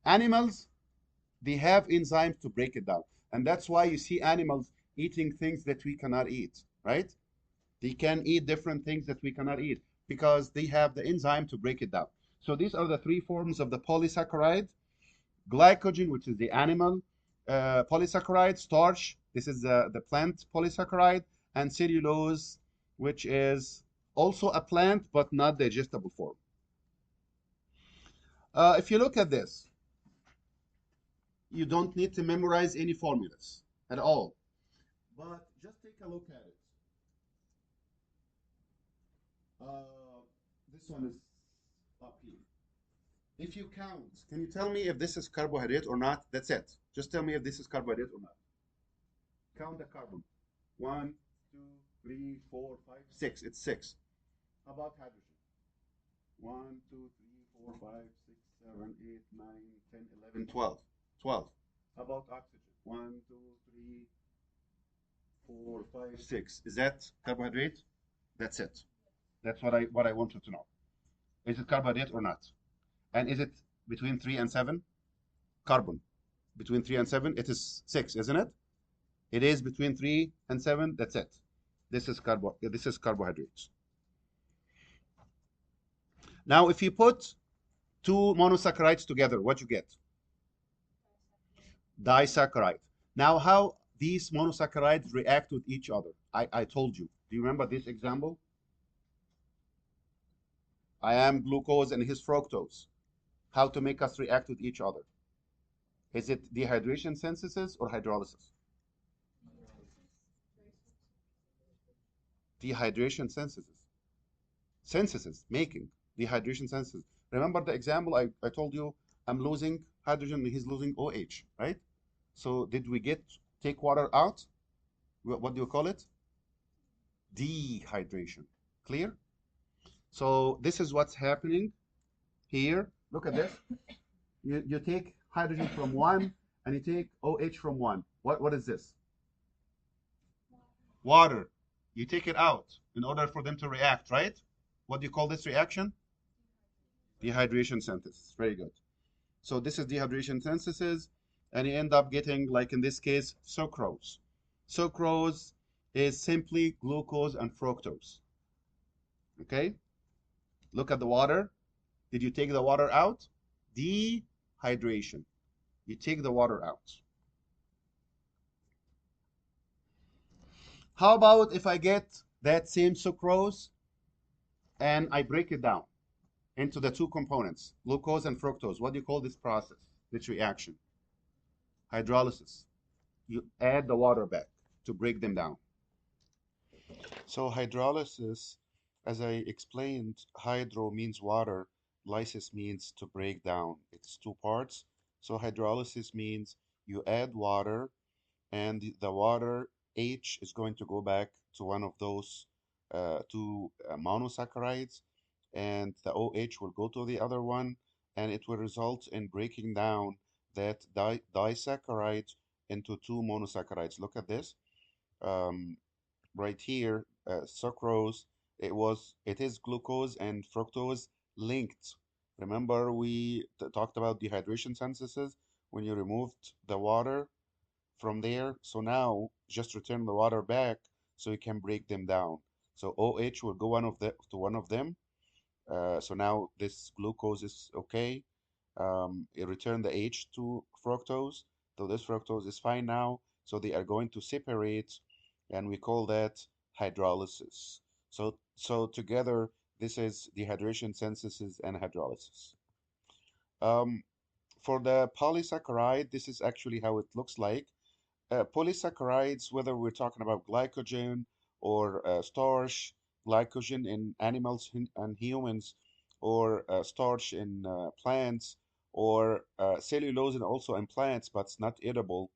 Animals, they have enzymes to break it down. And that's why you see animals eating things that we cannot eat, right? They can eat different things that we cannot eat because they have the enzyme to break it down. So these are the 3 forms of the polysaccharide. Glycogen, which is the animal polysaccharide. Starch, this is the plant polysaccharide. And cellulose, which is also a plant but not digestible form. If you look at this, you don't need to memorize any formulas at all. But just take a look at it. This one is up here. If you count, can you tell me if this is carbohydrate or not? That's it. Just tell me if this is carbohydrate or not. Count the carbon. One, two, three, four, five, six. It's six. How about hydrogen? One, two, three, four, five, six, 7, 8, 9, 10, 11, 12. 12. How about oxygen? One, two, three, four, five, six. Is that carbohydrate? That's it. That's what I wanted to know. Is it carbohydrate or not? And is it between 3 and 7? Carbon. Between 3 and 7, it is 6, isn't it? It is between 3 and 7. That's it. This is carbohydrates. Now, if you put two monosaccharides together, what you get? Disaccharide. Now, how these monosaccharides react with each other? I told you. Do you remember this example? I am glucose and his fructose. How to make us react with each other? Is it dehydration synthesis or hydrolysis? Dehydration synthesis. Synthesis, making. Dehydration synthesis. Remember the example I told you? I'm losing hydrogen and he's losing OH, right? So did we take water out? What do you call it? Dehydration. Clear? So this is what's happening here. Look at this. You take hydrogen from one and you take OH from one. What is this? Water. You take it out in order for them to react, right? What do you call this reaction? Dehydration synthesis. Very good. So this is dehydration synthesis, and you end up getting, like in this case, sucrose. Sucrose is simply glucose and fructose. Okay? Look at the water. Did you take the water out? Dehydration. You take the water out. How about if I get that same sucrose and I break it down into the two components, glucose and fructose? What do you call this process, this reaction? Hydrolysis. You add the water back to break them down. So hydrolysis, as I explained, hydro means water, lysis means to break down. It's two parts. So hydrolysis means you add water and the water H is going to go back to one of those two monosaccharides, and the OH will go to the other one, and it will result in breaking down that disaccharide into two monosaccharides. Look at this. Um, right here, sucrose, it is glucose and fructose linked. Remember we talked about dehydration synthesis when you removed the water from there. So now just return the water back so you can break them down. So OH will go to one of them. So now this glucose is okay. It return the H to fructose. So this fructose is fine now. So they are going to separate, and we call that hydrolysis. So together, this is dehydration synthesis and hydrolysis. Um, for the polysaccharide, this is actually how it looks like. Polysaccharides, whether we're talking about glycogen or starch, glycogen in animals and humans, or starch in plants, or cellulose and also in plants, but it's not edible.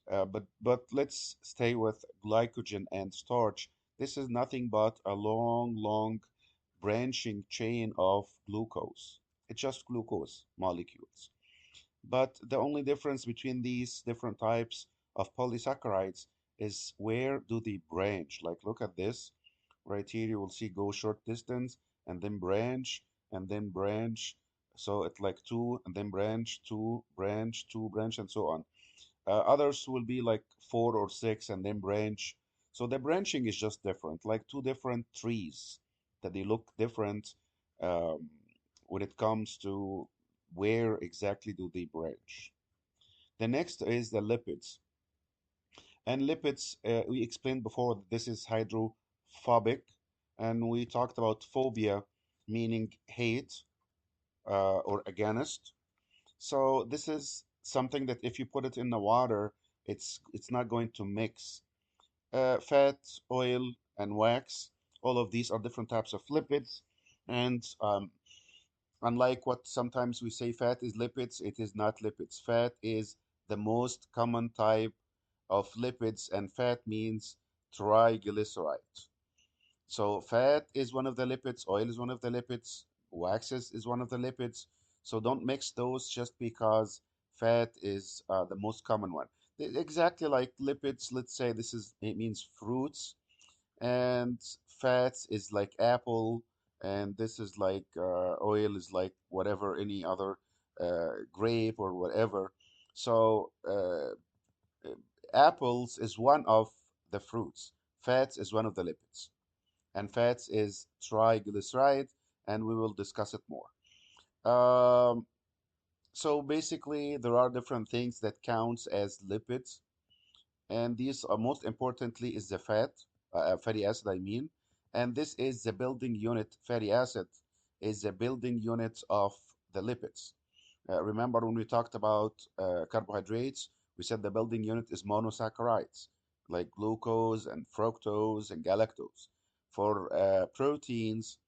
But let's stay with glycogen and starch. This is nothing but a long branching chain of glucose. It's just glucose molecules. But the only difference between these different types of polysaccharides is where do they branch? Like look at this. Right here you will see go short distance and then branch and then branch. So it's like two and then branch, two, branch, and so on. Others will be like four or six and then branch. So the branching is just different, like two different trees that they look different um, when it comes to where exactly do they branch. The next is the lipids. And lipids, we explained before that this is hydrophobic, and we talked about phobia, meaning hate or against. So this is something that if you put it in the water, it's not going to mix. Fat, oil, and wax, all of these are different types of lipids. And unlike what sometimes we say fat is lipids, it is not lipids. Fat is the most common type of lipids, and fat means triglycerides. So fat is one of the lipids, oil is one of the lipids, waxes is one of the lipids. So don't mix those just because fat is the most common one. Exactly like lipids, let's say it means fruits, and fats is like apple, and this is like oil is like whatever, any other grape or whatever. So apples is one of the fruits. Fats is one of the lipids, and fats is triglyceride, and we will discuss it more. So basically, there are different things that counts as lipids, and these are most importantly is the fatty acid, I mean, and this is the building unit. Fatty acid is the building unit of the lipids. Remember when we talked about carbohydrates, we said the building unit is monosaccharides, like glucose and fructose and galactose. For proteins,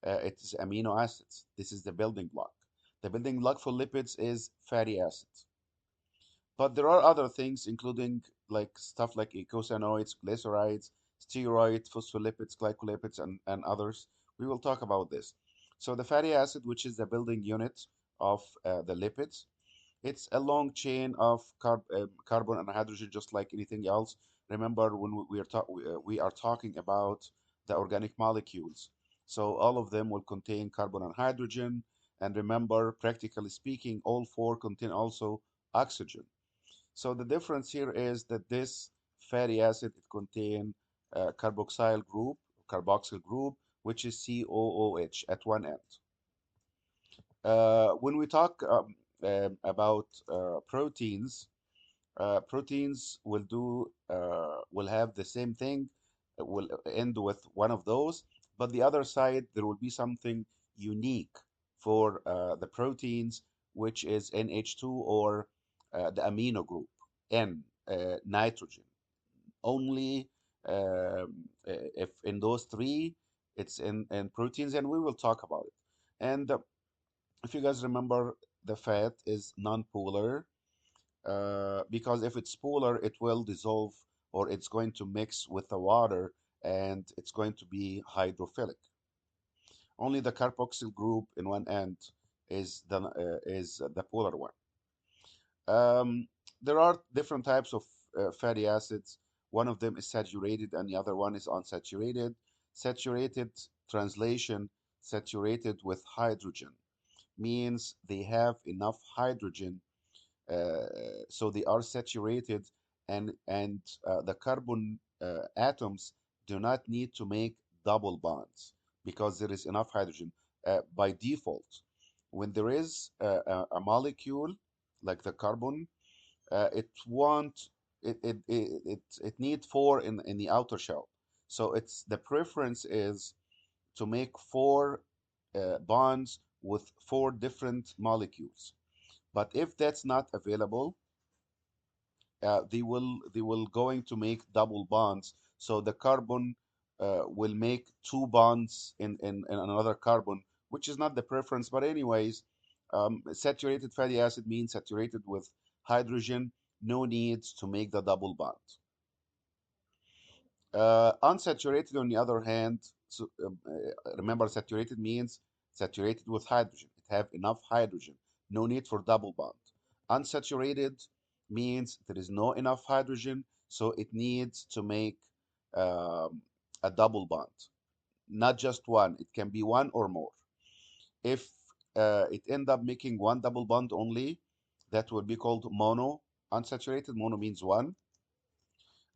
it is amino acids. This is the building block. The building block for lipids is fatty acids. But there are other things, including like stuff like eicosanoids, glycerides, steroids, phospholipids, glycolipids, and others. We will talk about this. So the fatty acid, which is the building unit of the lipids, it's a long chain of carbon and hydrogen, just like anything else. Remember, when we are talking about the organic molecules. So all of them will contain carbon and hydrogen. And remember, practically speaking, all four contain also oxygen. So the difference here is that this fatty acid it contain carboxyl group, which is COOH at one end. When we talk about proteins, proteins will have the same thing, will end with one of those, but the other side there will be something unique for the proteins, which is NH2 or the amino group N, nitrogen. Only if in those three, it's in proteins, and we will talk about it. And if you guys remember, the fat is non-polar because if it's polar, it will dissolve or it's going to mix with the water and it's going to be hydrophilic. Only the carboxyl group in one end is the polar one. Um, there are different types of fatty acids. One of them is saturated and the other one is unsaturated. Saturated translation, saturated with hydrogen means they have enough hydrogen, uh, so they are saturated, and the carbon atoms do not need to make double bonds because there is enough hydrogen by default. When there is a molecule like the carbon, it want it need four in the outer shell. So it's the preference is to make four bonds with four different molecules. But if that's not available, they will going to make double bonds. So the carbon will make two bonds in another carbon, which is not the preference. But anyways, saturated fatty acid means saturated with hydrogen, no need to make the double bond. Unsaturated, on the other hand, remember saturated means saturated with hydrogen. It have enough hydrogen, no need for double bond. Unsaturated means there is no enough hydrogen, so it needs to make um, a double bond. Not just one, it can be one or more. If it end up making one double bond only, that would be called mono. Unsaturated, mono means one.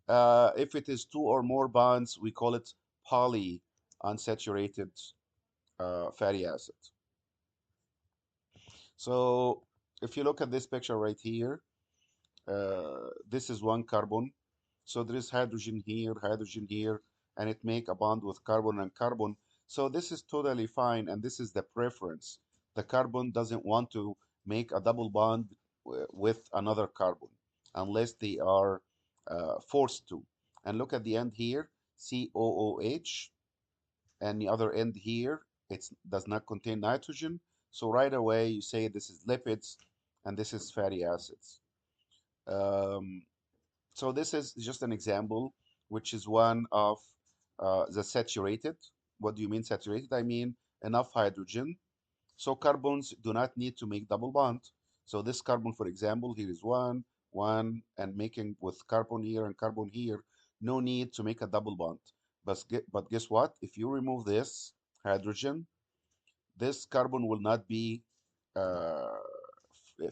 If it is two or more bonds, we call it polyunsaturated fatty acid. So if you look at this picture right here, this is one carbon. So there is hydrogen here, and it make a bond with carbon and carbon. So this is totally fine, and this is the preference. The carbon doesn't want to make a double bond with another carbon unless they are forced to. And look at the end here, COOH, and the other end here, it does not contain nitrogen. So right away you say this is lipids and this is fatty acids. Um, so this is just an example, which is one of the saturated. What do you mean saturated? I mean enough hydrogen. So carbons do not need to make double bond. So this carbon, for example, here is one, and making with carbon here and carbon here, no need to make a double bond. But guess what? If you remove this hydrogen, this carbon will not be uh,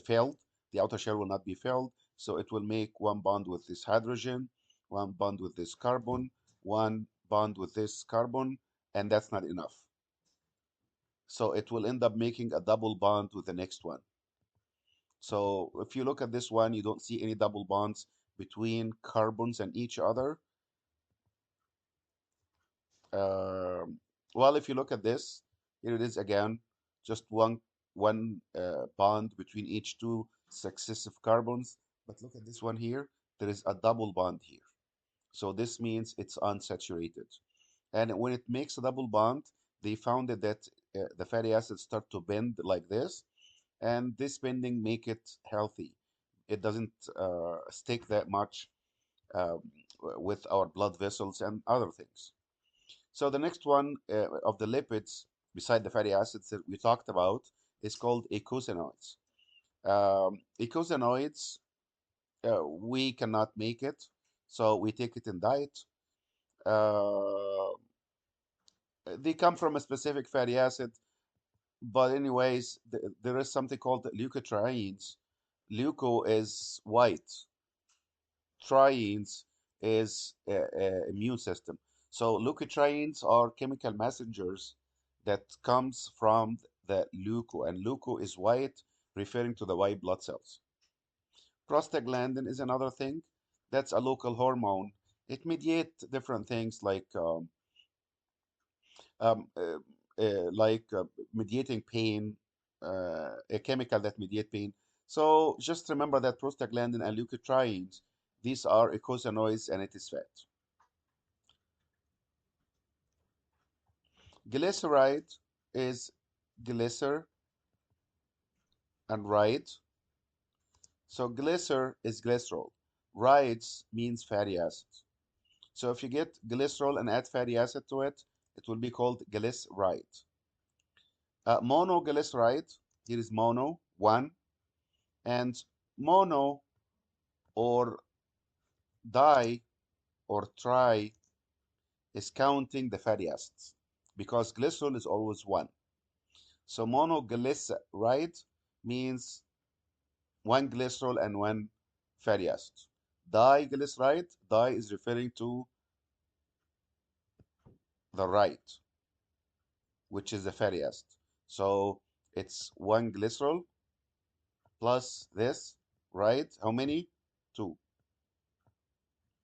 filled. The outer shell will not be filled. So it will make one bond with this hydrogen, one bond with this carbon, one bond with this carbon, and that's not enough. So it will end up making a double bond with the next one. So if you look at this one, you don't see any double bonds between carbons and each other. Um, well, if you look at this, here it is again, just one bond between each two successive carbons. But look at this one here. There is a double bond here. So this means it's unsaturated. And when it makes a double bond, they found that the fatty acids start to bend like this, and this bending make it healthy. It doesn't stick that much um, with our blood vessels and other things. So the next one of the lipids, beside the fatty acids that we talked about, is called eicosanoids. Eicosanoids, we cannot make it, so we take it in diet. Uh, they come from a specific fatty acid, but anyways, there is something called leukotrienes. Leuco is white, trienes is immune system. So leukotrienes are chemical messengers that comes from the leuco, and leuco is white, referring to the white blood cells. Prostaglandin is another thing. That's a local hormone. It mediates different things um, uh, like mediating pain, a chemical that mediate pain. So just remember that prostaglandin and leukotrienes, these are eicosanoids and it is fat. Glyceride is glycer and ride. So glycer is glycerol. Rides means fatty acids. So if you get glycerol and add fatty acid to it, it will be called glyceride. Monoglyceride, here is mono, one, and mono or di or tri is counting the fatty acids because glycerol is always one. So monoglyceride means one glycerol and one fatty acid. Diglyceride, di is referring to the right, which is the fatty acid. So it's one glycerol plus this, right? How many? Two.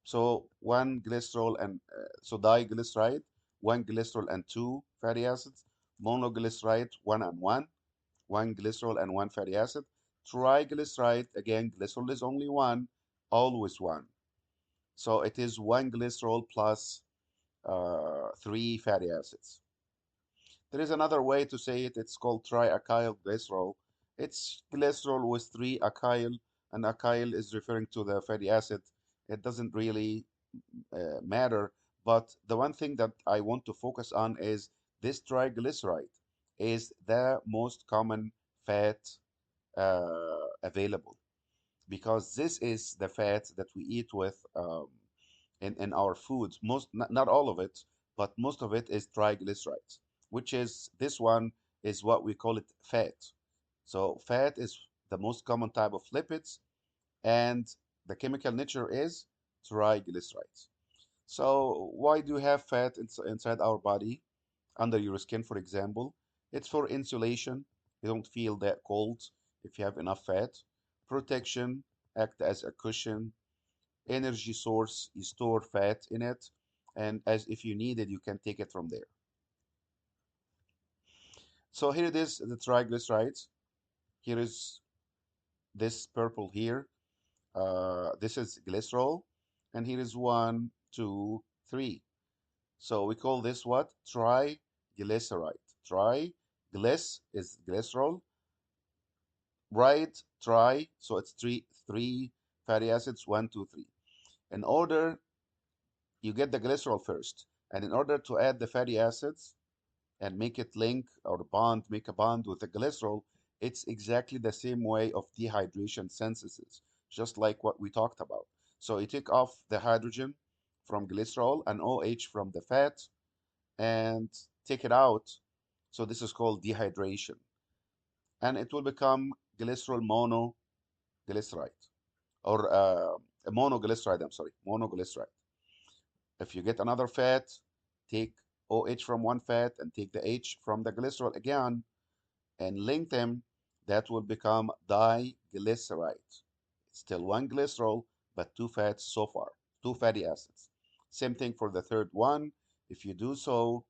So one glycerol and so diglyceride, one glycerol and two fatty acids. Monoglyceride, one glycerol and one fatty acid. Triglyceride, again, glycerol is only one, always one. So it is one glycerol plus three fatty acids. There is another way to say it. It's called triacyl glycerol. It's glycerol with three acyl, and acyl is referring to the fatty acid. It doesn't really matter. But the one thing that I want to focus on is this triglyceride is the most common fat available because this is the fat that we eat with in our foods. Not all of it, but most of it is triglycerides, which is this one is what we call it fat. So fat is the most common type of lipids, and the chemical nature is triglycerides. So why do you have fat inside our body, under your skin, for example? It's for insulation. You don't feel that cold if you have enough fat. Protection, act as a cushion. Energy source, you store fat in it, and as if you need it, you can take it from there. So here it is, the triglycerides. Here is this purple here. This is glycerol, and here is one, two, three. So we call this what? Triglyceride. tri, glyc is glycerol, right, tri, so it's three fatty acids, one, two, three. In order, you get the glycerol first, and in order to add the fatty acids and make it link or bond, make a bond with the glycerol, it's exactly the same way of dehydration synthesis, just like what we talked about. So you take off the hydrogen from glycerol and OH from the fat and take it out. So this is called dehydration. And it will become glycerol monoglyceride or monoglyceride, I'm sorry, monoglyceride. If you get another fat, take OH from one fat and take the H from the glycerol again and link them, that will become diglyceride. Still one glycerol, but two fats so far, two fatty acids. Same thing for the third one. If you do so,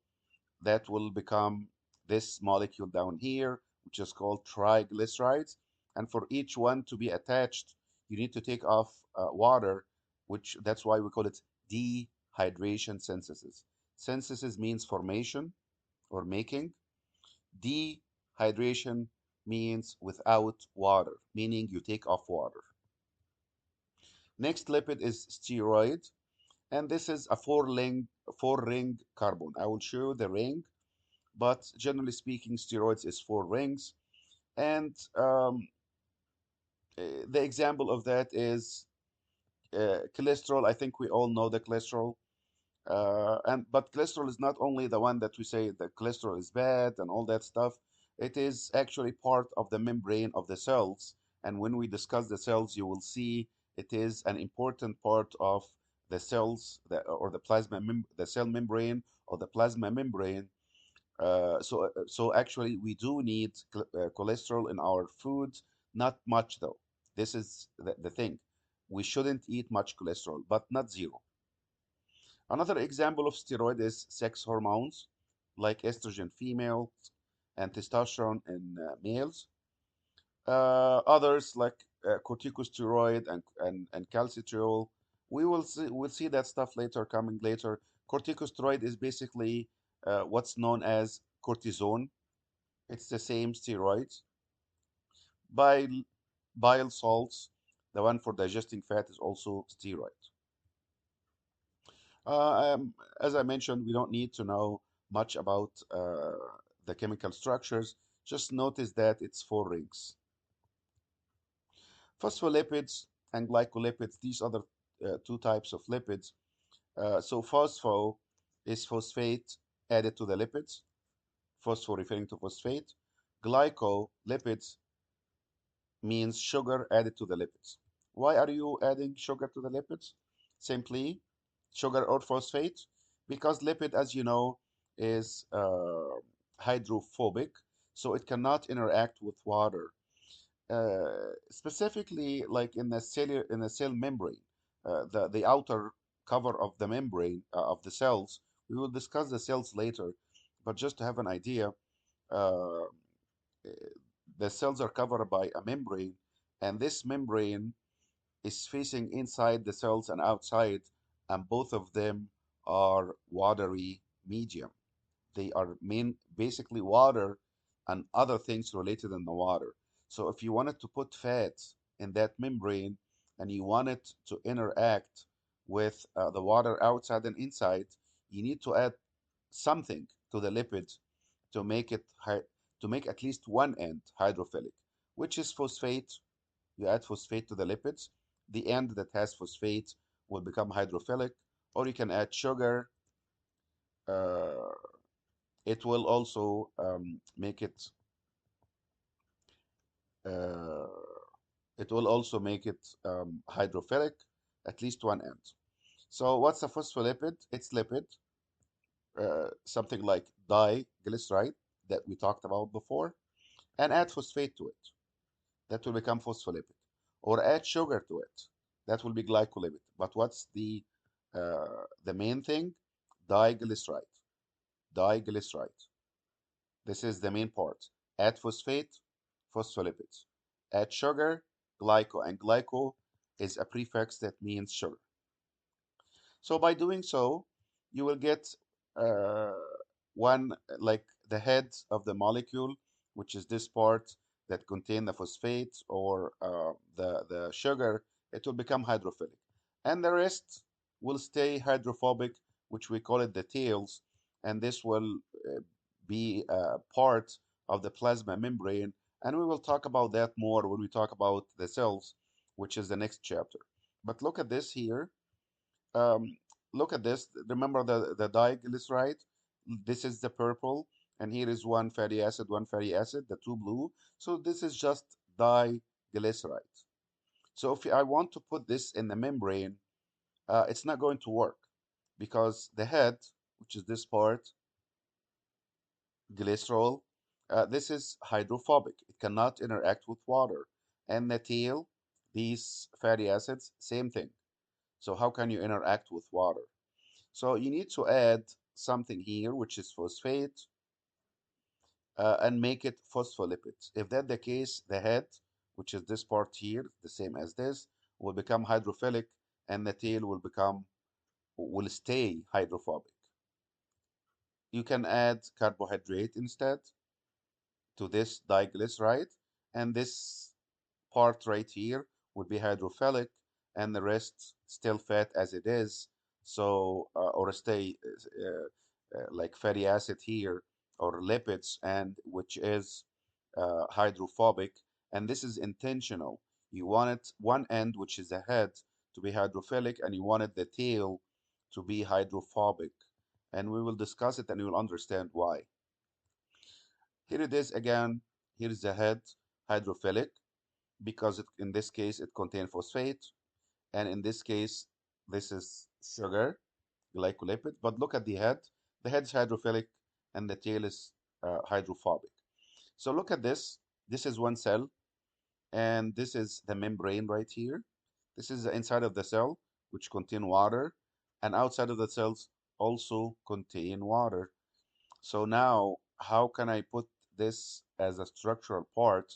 that will become this molecule down here, which is called triglycerides. And for each one to be attached, you need to take off water, which that's why we call it dehydration synthesis. Synthesis means formation or making. Dehydration means without water, meaning you take off water. Next lipid is steroid, and this is a four ring carbon. I will show you the ring, but generally speaking, steroids is four rings. And the example of that is cholesterol. I think we all know the cholesterol. And but cholesterol is not only the one that we say that cholesterol is bad and all that stuff. It is actually part of the membrane of the cells. And when we discuss the cells, you will see it is an important part of the cells, or the the cell membrane or the plasma membrane. So actually, we do need cholesterol in our foods, not much though. This is the thing. We shouldn't eat much cholesterol, but not zero. Another example of steroid is sex hormones, like estrogen females and testosterone in males. Others like corticosteroid and calcitriol. We'll see that stuff later, coming later. Corticosteroid is basically what's known as cortisone. It's the same steroids. Bile, bile salts, the one for digesting fat, is also steroid. Uh, um, as I mentioned, we don't need to know much about the chemical structures. Just notice that it's four rings. Phospholipids and glycolipids, these are the two types of lipids. So phospho is phosphate added to the lipids, phospho referring to phosphate. Glycolipids means sugar added to the lipids. Why are you adding sugar to the lipids? Simply sugar or phosphate, because lipid, as you know, is hydrophobic, so it cannot interact with water. Specifically, like in the cell membrane, the outer cover of the membrane of the cells. We will discuss the cells later, but just to have an idea, uh, the cells are covered by a membrane, and this membrane is facing inside the cells and outside, and both of them are watery medium. They are basically water and other things related in the water. So if you wanted to put fat in that membrane and you want it to interact with the water outside and inside, you need to add something to the lipid to make it to make at least one end hydrophilic, which is phosphate. You add phosphate to the lipids. The end that has phosphate will become hydrophilic, or you can add sugar. Uh, it will also make it. Uh, it will also make it hydrophilic, at least one end. So what's a phospholipid? It's lipid, something like diglyceride that we talked about before, and add phosphate to it. That will become phospholipid. Or add sugar to it. That will be glycolipid. But what's the main thing? Diglyceride. Diglyceride. This is the main part. Add phosphate, phospholipids. Add sugar, glyco. And glyco is a prefix that means sugar. So by doing so, you will get uh, one, like the head of the molecule, which is this part that contain the phosphate or the sugar, it will become hydrophilic. And the rest will stay hydrophobic, which we call it the tails, and this will be part of the plasma membrane. And we will talk about that more when we talk about the cells, which is the next chapter. But look at this here. Um, Look at this. Remember the diglyceride? This is the purple, and here is one fatty acid, the two blue. So this is just diglyceride. So if I want to put this in the membrane, it's not going to work because the head, which is this part, glycerol, this is hydrophobic. It cannot interact with water. And the tail, these fatty acids, same thing. So how can you interact with water? So you need to add something here, which is phosphate, and make it phospholipids. If that's the case, the head, which is this part here, the same as this, will become hydrophilic, and the tail will stay hydrophobic. You can add carbohydrate instead to this diglyceride, and this part right here would be hydrophilic, and the rest still fat as it is. So, or stay like fatty acid here, or lipids, and which is hydrophobic. And this is intentional. You wanted one end, which is the head, to be hydrophilic, and you wanted the tail to be hydrophobic. And we will discuss it, and you will understand why. Here it is again. Here is the head, hydrophilic, because in this case it contains phosphate, and in this case this is sugar, glycolipid. But look at the head. The head is hydrophilic, and the tail is hydrophobic. So look at this. This is one cell, and this is the membrane right here. This is the inside of the cell, which contain water, and outside of the cells also contain water. So now, how can I put this as a structural part?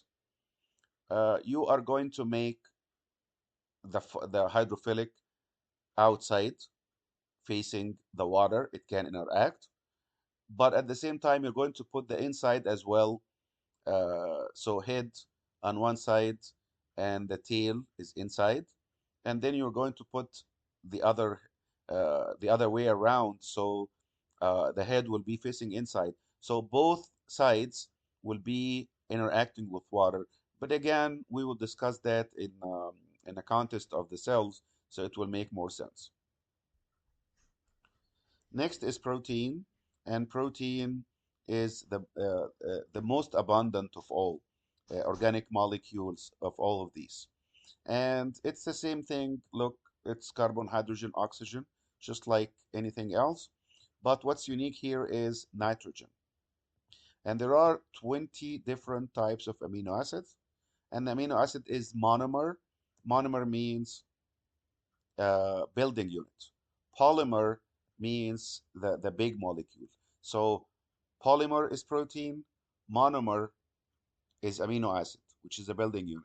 You are going to make the hydrophilic outside facing the water. It can interact, but at the same time, you're going to put the inside as well. So head on one side and the tail is inside, and then you're going to put the other way around. So the head will be facing inside. So both sides will be interacting with water. But again, we will discuss that in the context of the cells, so it will make more sense. Next is protein, and protein is the most abundant of all organic molecules of all of these. And it's the same thing. Look, it's carbon, hydrogen, oxygen, just like anything else. But what's unique here is nitrogen. And there are 20 different types of amino acids. And the amino acid is monomer. Monomer means building unit. Polymer means the big molecule. So polymer is protein, monomer is amino acid, which is a building unit.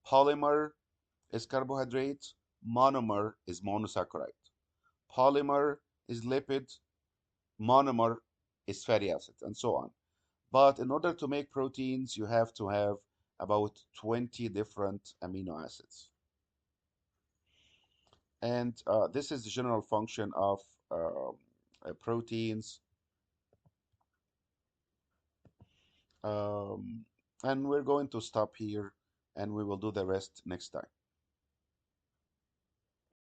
Polymer is carbohydrate, monomer is monosaccharide. Polymer is lipid, monomer is fatty acid, and so on. But in order to make proteins, you have to have about 20 different amino acids. And this is the general function of proteins. Um, and we're going to stop here, and we will do the rest next time.